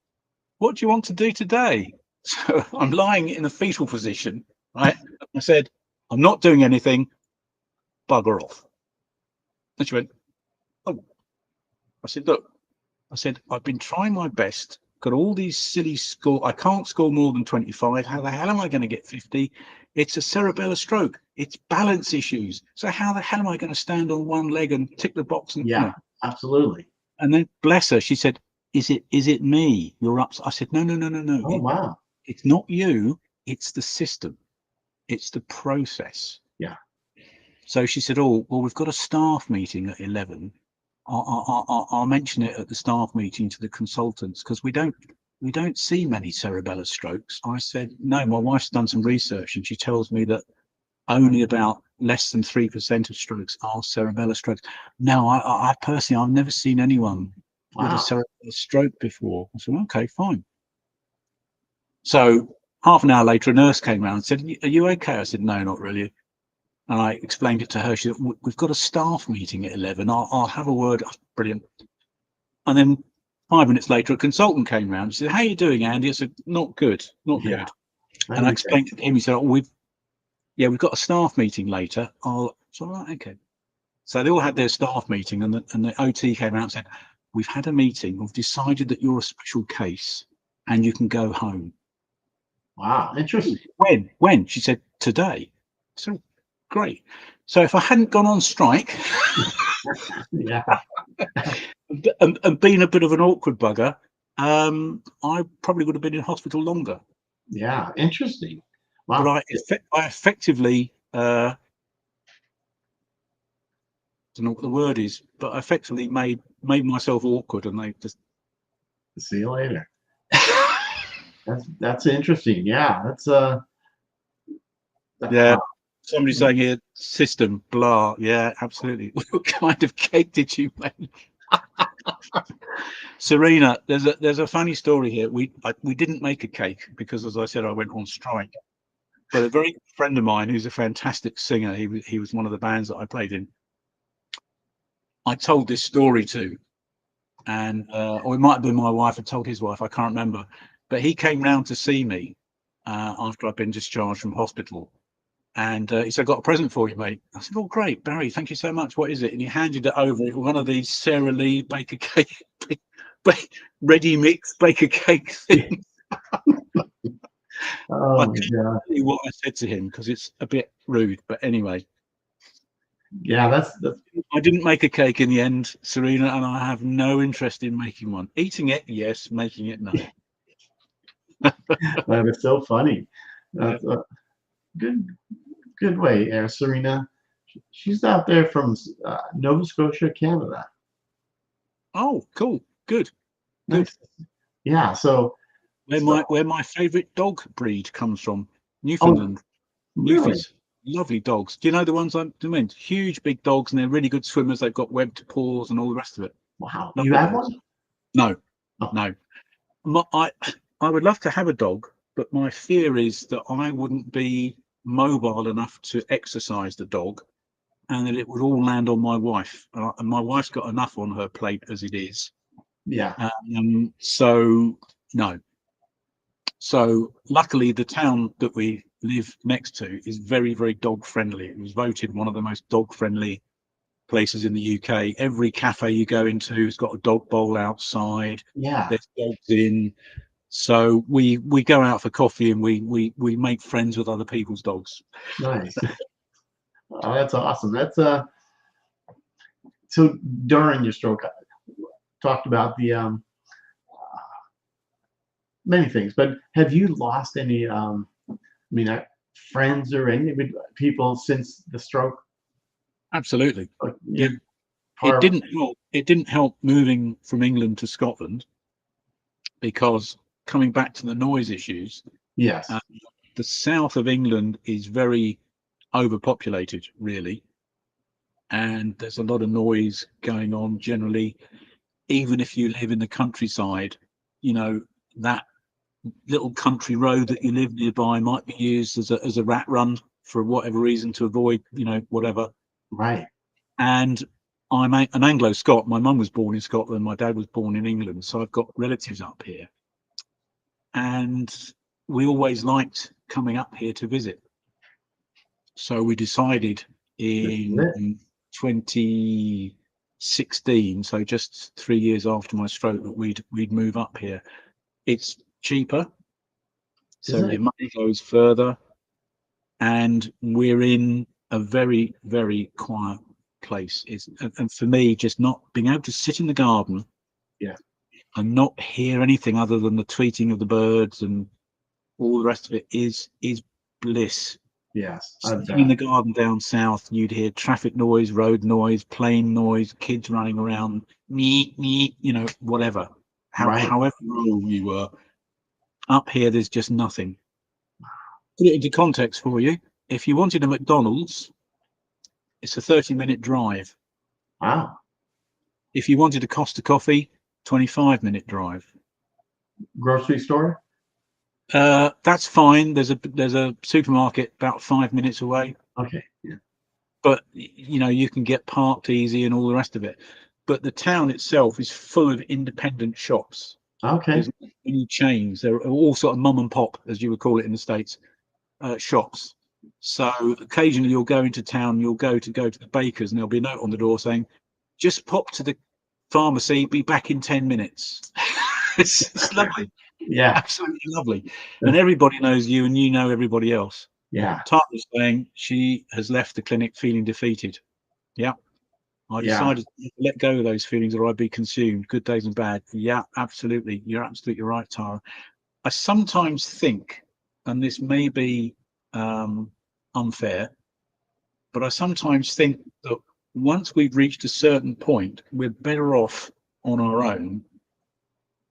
What do you want to do today? So I'm lying in a fetal position, right? I said, I'm not doing anything, bugger off. And she went, oh. I said, look, I've been trying my best, got all these silly I can't score more than 25. How the hell am I going to get 50? It's a cerebellar stroke. It's balance issues. So how the hell am I going to stand on one leg and tick the box? And, Yeah, you know. absolutely. And then bless her, she said, is it me? You're up. I said, no. Oh, wow. It's not you. It's the system. It's the process. Yeah. So she said, oh, well, we've got a staff meeting at 11. I'll mention it at the staff meeting to the consultants, because we don't see many cerebellar strokes. I said, no, my wife's done some research and she tells me that only about less than 3% of strokes are cerebellar strokes. No, I personally, I've never seen anyone with a cerebellar stroke before. I said, okay, fine. So half an hour later, a nurse came around and said, are you okay? I said, no, not really. And I explained it to her. She said, we've got a staff meeting at 11. I'll have a word. Oh, brilliant. And then 5 minutes later, a consultant came round. She said, how are you doing, Andy? I said, not good, not good. And I explained to him, he said, oh, we've got a staff meeting later. Okay. So they all had their staff meeting, and the OT came out and said, we've had a meeting. We've decided that you're a special case and you can go home. Wow, interesting. When? She said, today. So great. So if I hadn't gone on strike Yeah. and been a bit of an awkward bugger, I probably would have been in hospital longer. Yeah, interesting. Wow. But I effectively, I don't know what the word is, but I effectively made myself awkward, and they just See you later. That's interesting. Yeah, yeah. wow. Somebody saying here, system, blah. Yeah, absolutely. What kind of cake did you make? Serena, there's a funny story here. We didn't make a cake because, as I said, I went on strike. But a very good friend of mine who's a fantastic singer, he was one of the bands that I played in. I told this story to, and or it might have been my wife. I told his wife. I can't remember. But he came round to see me after I'd been discharged from hospital. And he said, I've got a present for you, mate. I said, oh, great, Barry, thank you so much. What is it? And he handed it over. It was one of these Sara Lee baker cake, ready mix baker cake things. Oh I my can't God. tell you what I said to him because it's a bit rude. But anyway, Yeah, that's I didn't make a cake in the end, Serena, and I have no interest in making one. Eating it, yes. Making it, no. That is so funny. Yeah. That's a good good way. Serena, she's out there from Nova Scotia, Canada. Oh, cool. Good. Good. Nice. Yeah. So Where my favourite dog breed comes from, oh, Newfoundland. really? Newfies. Lovely dogs. Do you know the ones I mean? Huge, big dogs, and they're really good swimmers. They've got webbed paws and all the rest of it. Wow. You Lovely have dogs. one? No, Oh, no. I would love to have a dog, but my fear is that I wouldn't be mobile enough to exercise the dog, and that it would all land on my wife. And my wife's got enough on her plate as it is. yeah. So no. So luckily, the town that we live next to is very, very dog friendly. It was voted one of the most dog friendly places in the UK. Every cafe you go into has got a dog bowl outside. Yeah. There's dogs in. So we go out for coffee and we make friends with other people's dogs. Nice. Oh, that's awesome. That's so during your stroke, I talked about the many things, but have you lost any I mean friends or any people since the stroke? Absolutely. Yeah. It it didn't help. It didn't help moving from England to Scotland because coming back to the noise issues, Yes. uh, the south of England is very overpopulated, really, and there's a lot of noise going on generally. Even if you live in the countryside, you know that little country road that you live nearby might be used as a rat run for whatever reason to avoid, whatever. Right. And I'm an Anglo Scot. My mum was born in Scotland. My dad was born in England. So I've got relatives up here. And we always liked coming up here to visit. So we decided This is it. in 2016, so just 3 years after my stroke, that we'd move up here. It's cheaper, so Isn't your it? money goes further, and we're in a very, very quiet place. And for me, just not being able to sit in the garden Yeah. and not hear anything other than the tweeting of the birds and all the rest of it is bliss. Yes. I Sitting in bet. the garden down south, you'd hear traffic noise, road noise, plane noise, kids running around, whatever. Right. However rural you were, up here there's just nothing. Put it into context for you. If you wanted a McDonald's, it's a 30-minute drive. Wow. If you wanted a Costa coffee, 25-minute drive. Grocery store? That's fine. There's a supermarket about 5 minutes away, Okay. Yeah. but you can get parked easy and all the rest of it. But the town itself is full of independent shops. Okay. There's not any chains. There are all sort of mum and pop, as you would call it in the States, shops. So occasionally you'll go into town, you'll go to the baker's, and there'll be a note on the door saying, "Just pop to the pharmacy, be back in 10 minutes." It's lovely, Yeah. absolutely lovely, and everybody knows you, and you know everybody else. Yeah. Tara's saying she has left the clinic feeling defeated. Yeah, I Yeah. decided to let go of those feelings, or I'd be consumed, good days and bad. Yeah, absolutely, you're absolutely right, Tara. I sometimes think, and this may be unfair, but I sometimes think that once we've reached a certain point, we're better off on our own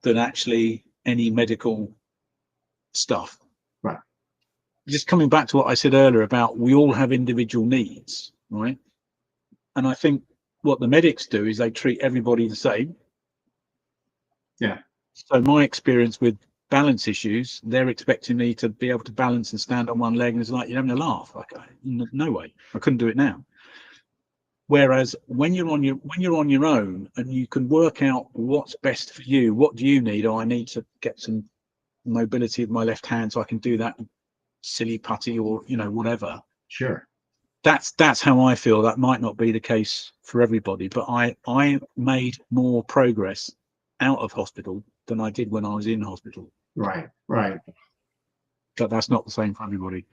than actually any medical stuff. Right. Just coming back to what I said earlier about we all have individual needs, right? And I think what the medics do is they treat everybody the same. Yeah. So my experience with balance issues, they're expecting me to be able to balance and stand on one leg, and it's like you're having a laugh. Like, no way, I couldn't do it now. Whereas when you're on your own and you can work out what's best for you, what do you need? Oh, I need to get some mobility of my left hand so I can do that silly putty or whatever. Sure. That's how I feel. That might not be the case for everybody, but I made more progress out of hospital than I did when I was in hospital. Right. Right. But that's not the same for everybody.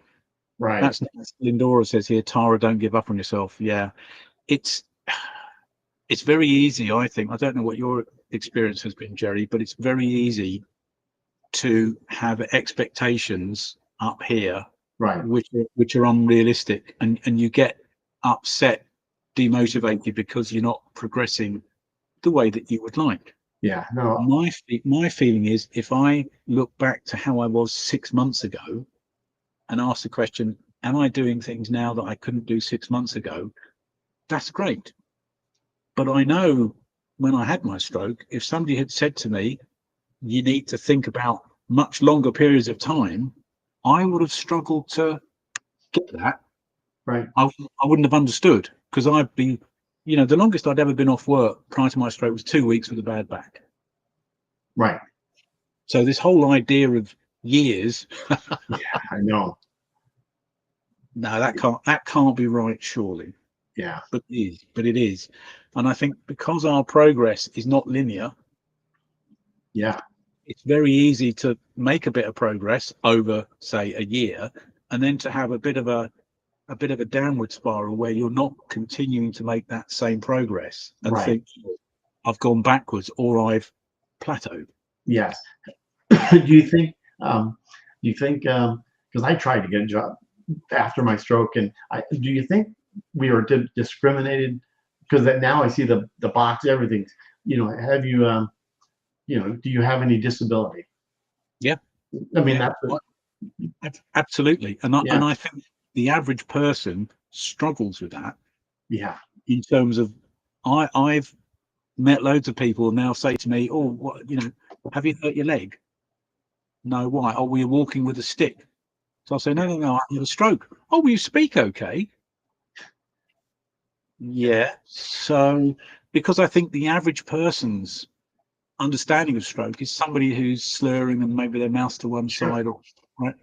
Right. That's Lindora says here, Tara, don't give up on yourself. Yeah, it's very easy. I think, I don't know what your experience has been, Jerry, but it's very easy to have expectations up here Right. which are unrealistic, and you get upset, demotivated because you're not progressing the way that you would like. Yeah. No. My feeling is, if I look back to how I was 6 months ago and ask the question, am I doing things now that I couldn't do 6 months ago? That's great. But I know when I had my stroke, if somebody had said to me, you need to think about much longer periods of time, I would have struggled to get that. Right. I wouldn't have understood, because I'd be, the longest I'd ever been off work prior to my stroke was 2 weeks with a bad back. Right. So this whole idea of years, Yeah, I know. no, that can't be right, surely. Yeah. But it is. And I think because our progress is not linear, Yeah. it's very easy to make a bit of progress over, say, a year, and then to have a bit of a downward spiral where you're not continuing to make that same progress and Right. think, I've gone backwards or I've plateaued. Yes. Do you think? Because I tried to get a job after my stroke, and do you think we were discriminated? Because now I see the box, everything. Have you? Do you have any disability? Yeah. I mean, Yeah. Absolutely. And yeah. I think the average person struggles with that. Yeah. In terms of, I've met loads of people now say to me, oh, what, have you hurt your leg? No, why? Oh, were you walking with a stick? So I say, no, I had a stroke. Oh, will you speak okay? Yeah. So, because I think the average person's understanding of stroke is somebody who's slurring and maybe their mouth's to one side, or right.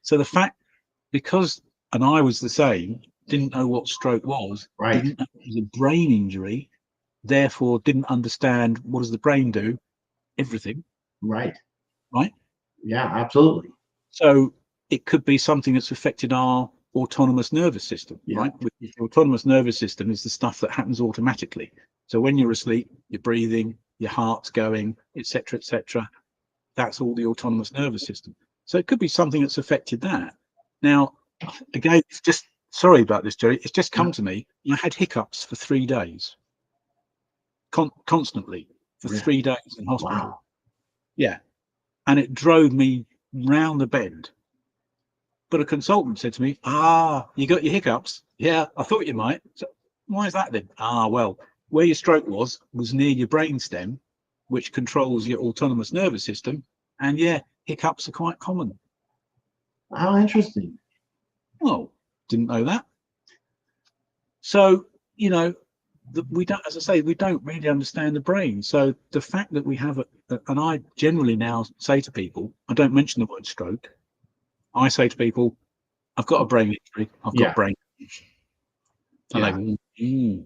So the fact, and I was the same, didn't know what stroke was, Right. didn't know it was a brain injury, therefore didn't understand what does the brain do? Everything. Right. Right. Yeah, absolutely. So it could be something that's affected our autonomous nervous system, Yeah. right? The autonomous nervous system is the stuff that happens automatically. So when you're asleep, you're breathing, your heart's going, etc., etc. That's all the autonomous nervous system. So it could be something that's affected that. Now, again, it's just, sorry about this, Jerry. It's just come to me. I had hiccups for 3 days, constantly for 3 days in hospital. Wow. Yeah, and it drove me round the bend. But a consultant said to me, you got your hiccups? Yeah, I thought you might. So why is that then? Well, where your stroke was near your brainstem, which controls your autonomous nervous system. And yeah, hiccups are quite common. How interesting. Oh, didn't know that. So, we don't, as I say, we don't really understand the brain. So the fact that we have and I generally now say to people, I don't mention the word stroke. I say to people, I've got a brain injury, I've got brain damage. And they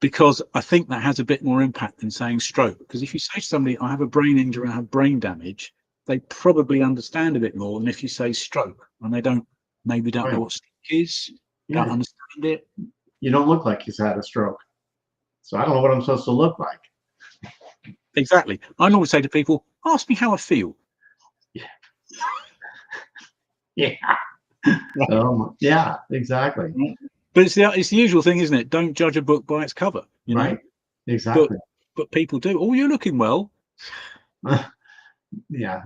because I think that has a bit more impact than saying stroke. Because if you say to somebody, I have a brain injury, I have brain damage, they probably understand a bit more than if you say stroke, and they maybe don't know what stroke is, don't understand it. You don't look like you've had a stroke. So I don't know what I'm supposed to look like. Exactly. I normally say to people, ask me how I feel. Yeah. Yeah, exactly. But it's the usual thing, isn't it? Don't judge a book by its cover. Right. Exactly. But people do. Oh, you're looking well. Yeah.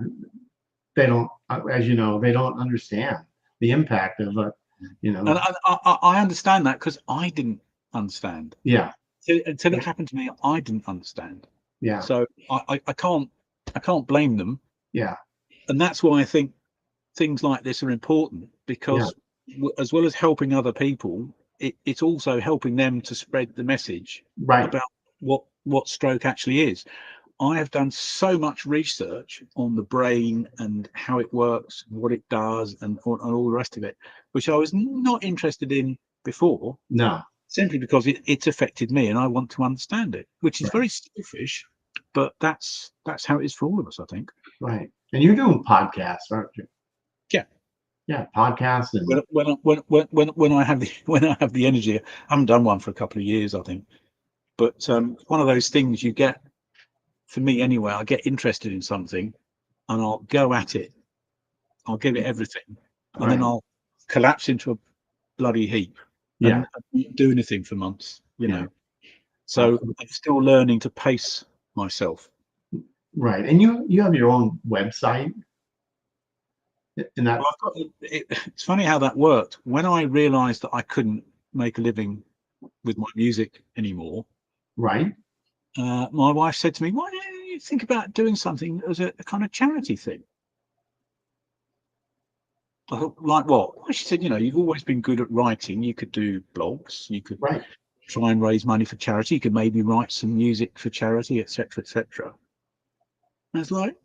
They don't, as you know, they don't understand the impact of it. And I understand that, because I didn't understand. Yeah. Until it happened to me, I didn't understand. Yeah. So I can't blame them. Yeah. And that's why I think things like this are important, because as well as helping other people, it's also helping them to spread the message about what stroke actually is. I have done so much research on the brain and how it works, what it does, and all the rest of it, which I was not interested in before. No. Simply because it's affected me and I want to understand it, which is very selfish, but that's how it is for all of us, I think. Right. And you're doing podcasts, aren't you? Yeah. Yeah, podcasts. And when I have the energy, I haven't done one for a couple of years, I think. But one of those things you get, for me anyway, I get interested in something and I'll go at it. I'll give it everything, and then Right. I'll collapse into a bloody heap Yeah. and not do anything for months, you Yeah. know. So Absolutely. I'm still learning to pace myself. Right. And you have your own website, and Well, that's it's funny how that worked. When I realized that I couldn't make a living with my music anymore, right. my wife said to me, why don't you think about doing something as a kind of charity thing? I thought, like what? Well, she said, you've always been good at writing. You could do blogs. You could Right. try and raise money for charity. You could maybe write some music for charity, etc., etc. I was like,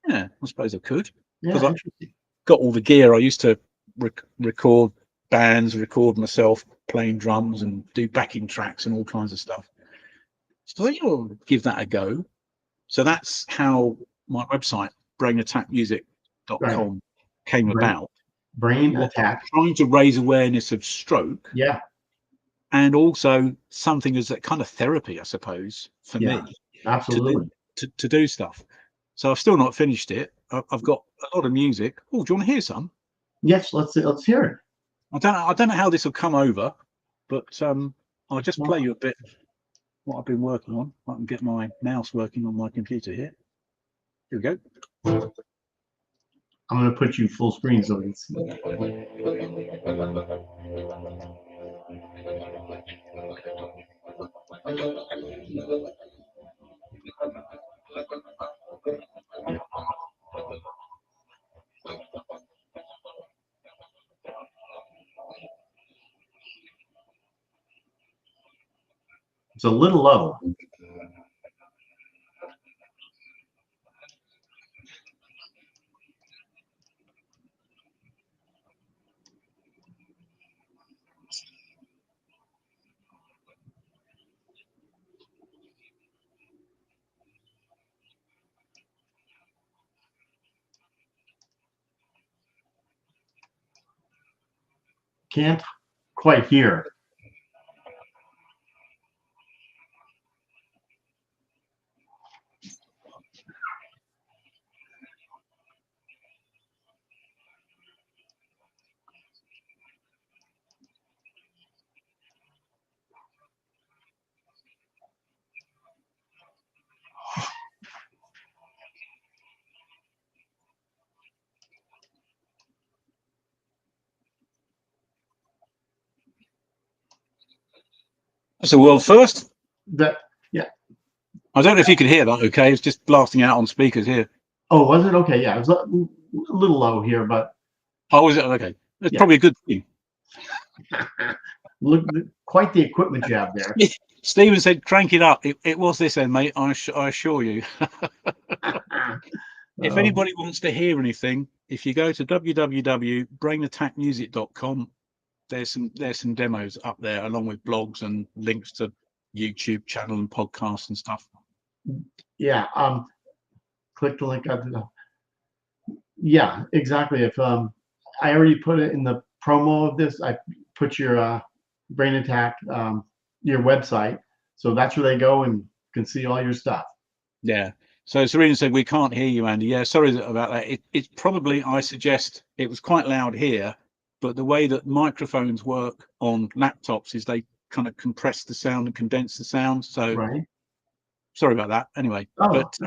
yeah, I suppose I could, Yeah. because I Interesting. got all the gear. I used to record bands, record myself playing drums, and do backing tracks and all kinds of stuff. So I thought, you'll give that a go. So that's how my website, Right. brainattackmusic.com, came Brain, about. brain Was attack. trying to raise awareness of stroke, Yeah. and also something as a kind of therapy, I suppose, for Yeah. me to do Absolutely. to do stuff. So I've still not finished it. I've got a lot of music. Oh, do you want to hear some? Yes. Let's hear it. I don't know how this will come over, but I'll just play Well, you a bit of what I've been working on. I can get my mouse working on my computer here. Here we go. I'm going to put you full screen so it's. It's a little low. Can't quite hear. That's a world first. That. Yeah. I don't know if you could hear that. Okay, it's just blasting out on speakers here. Oh, was it okay? Yeah. It was a little low here, but Oh, is it okay? It's yeah. probably a good thing. Look, quite the equipment you have there. Stephen said, "Crank it up." It was this end, mate. I assure you. If Um, anybody wants to hear anything, if you go to www.brainattackmusic.com, there's some demos up there, along with blogs and links to YouTube channel and podcasts and stuff. yeah. Click the link up. Yeah, exactly. If I already put it in the promo of this, I put your brain attack, your website, so that's where they go and can see all your stuff. Yeah. So Serena said, we can't hear you, Andy. Yeah, sorry about that. It's probably, I suggest, it was quite loud here, but the way that microphones work on laptops is they kind of compress the sound and condense the sound. So Right. sorry about that. Anyway, Oh, but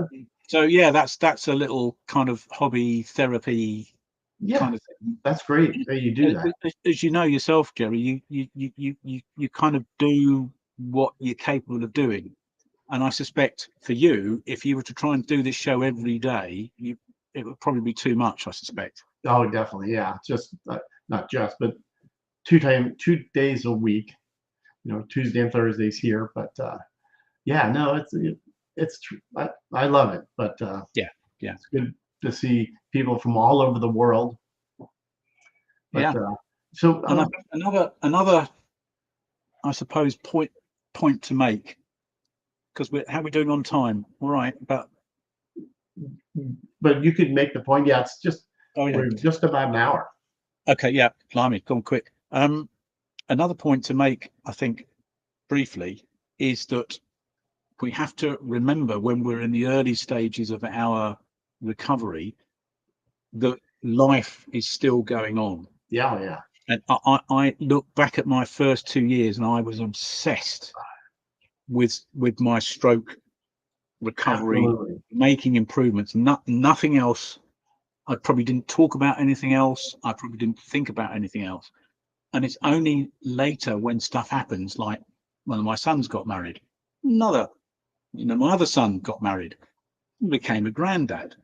so yeah, that's a little kind of hobby therapy yeah, kind of thing. that's great that you do that. As you know yourself, Jerry, you kind of do what you're capable of doing. And I suspect for you, if you were to try and do this show every day, it would probably be too much, I suspect. Oh, definitely. Yeah, just not just, but 2 days a week. Tuesday and Thursdays here. But yeah, no, I love it. But Yeah, yeah, it's good to see people from all over the world. But yeah. so And I think another, I suppose, point to make, because how we're doing on time. All right, but you could make the point. Yeah, it's just oh yeah. we're just about an hour. Okay, yeah, blimey, gone quick. Another point to make, I think, briefly, is that we have to remember when we're in the early stages of our recovery, that life is still going on. Yeah, yeah. And I look back at my first 2 years and I was obsessed with my stroke recovery, Absolutely. making improvements. Nothing else. I probably didn't talk about anything else. I probably didn't think about anything else. And it's only later when stuff happens, like one of my sons got married, my other son got married, became a granddad.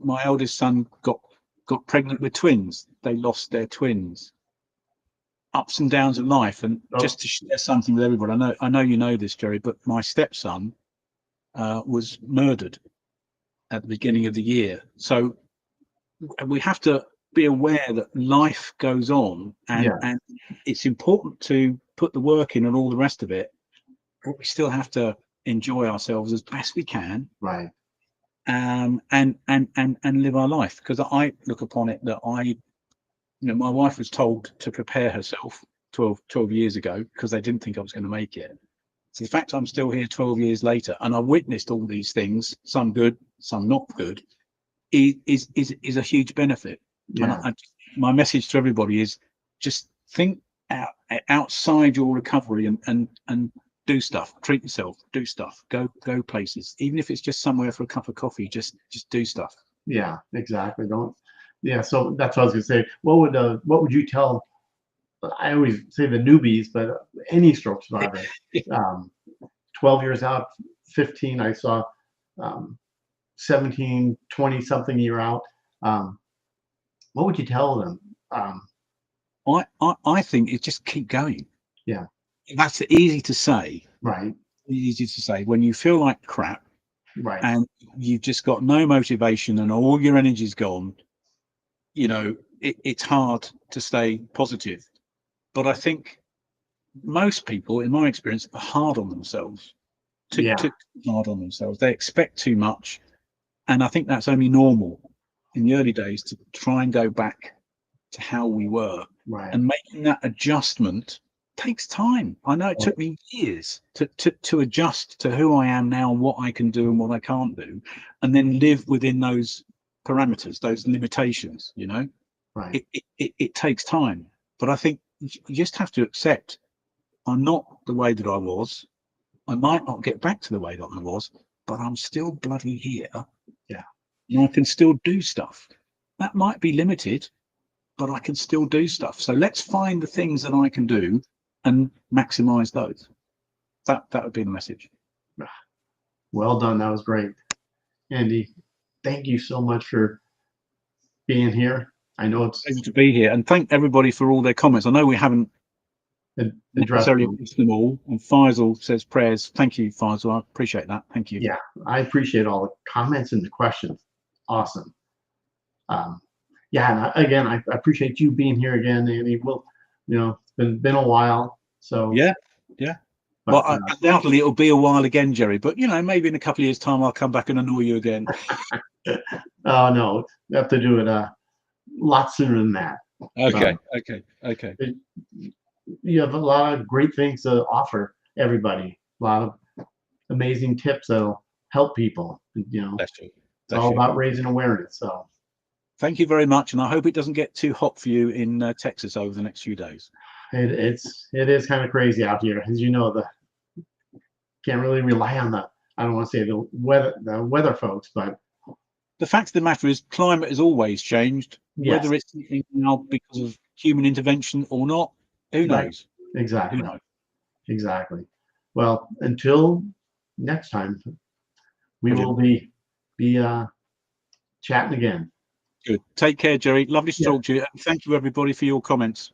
My eldest son got pregnant with twins. They lost their twins. Ups and downs of life. And just to share something with everybody, I know you know this, Jerry, but my stepson was murdered at the beginning of the year. So we have to be aware that life goes on, and it's important to put the work in and all the rest of it, but we still have to enjoy ourselves as best we can, right? And live our life. Because I look upon it that my wife was told to prepare herself 12 years ago because they didn't think I was going to make it. So the fact I'm still here 12 years later and I witnessed all these things, some good, some not good, is a huge benefit. Yeah. And my message to everybody is just think outside your recovery and do stuff, treat yourself, do stuff, go places, even if it's just somewhere for a cup of coffee, just do stuff. Yeah, exactly. So that's what I was gonna say. What would you tell, I always say the newbies, but any stroke survivor, 12 years out, 15, I saw, 17, 20 something year out. What would you tell them? I think it's just keep going. Yeah. That's easy to say. Right. Easy to say when you feel like crap, right, and you've just got no motivation and all your energy's gone. It's hard to stay positive. But I think most people, in my experience, are hard on themselves. Too hard on themselves. They expect too much, and I think that's only normal in the early days to try and go back to how we were. Right. And making that adjustment takes time. I know it took me years to adjust to who I am now, what I can do and what I can't do, and then live within those parameters, those limitations. Right. It takes time, but I think you just have to accept I'm not the way that I was. I might not get back to the way that I was, but I'm still bloody here. Yeah. And I can still do stuff. That might be limited, but I can still do stuff. So let's find the things that I can do and maximize those. That would be the message. Well done. That was great. Andy, thank you so much for being here. I know it's pleasure to be here, and thank everybody for all their comments. I know we haven't necessarily addressed them all. And Faisal says prayers. Thank you, Faisal. I appreciate that. Thank you. Yeah, I appreciate all the comments and the questions. Awesome. And again, I appreciate you being here again, Andy. It's been a while. So yeah. But, well, undoubtedly it'll be a while again, Jerry. But maybe in a couple of years' time I'll come back and annoy you again. Oh no, you have to do it a lot sooner than that. Okay. You have a lot of great things to offer everybody. A lot of amazing tips that'll help people. That's true. It's all about raising awareness. So thank you very much, and I hope it doesn't get too hot for you in Texas over the next few days. It is kind of crazy out here, as you know. Can't really rely on I don't want to say the weather folks, but the fact of the matter is climate has always changed. Yes. Whether it's now because of human intervention or not, who knows? Exactly. Who knows? Exactly. Well, until next time, we will be chatting again. Good. Take care, Jerry. Lovely to talk to you. And thank you, everybody, for your comments.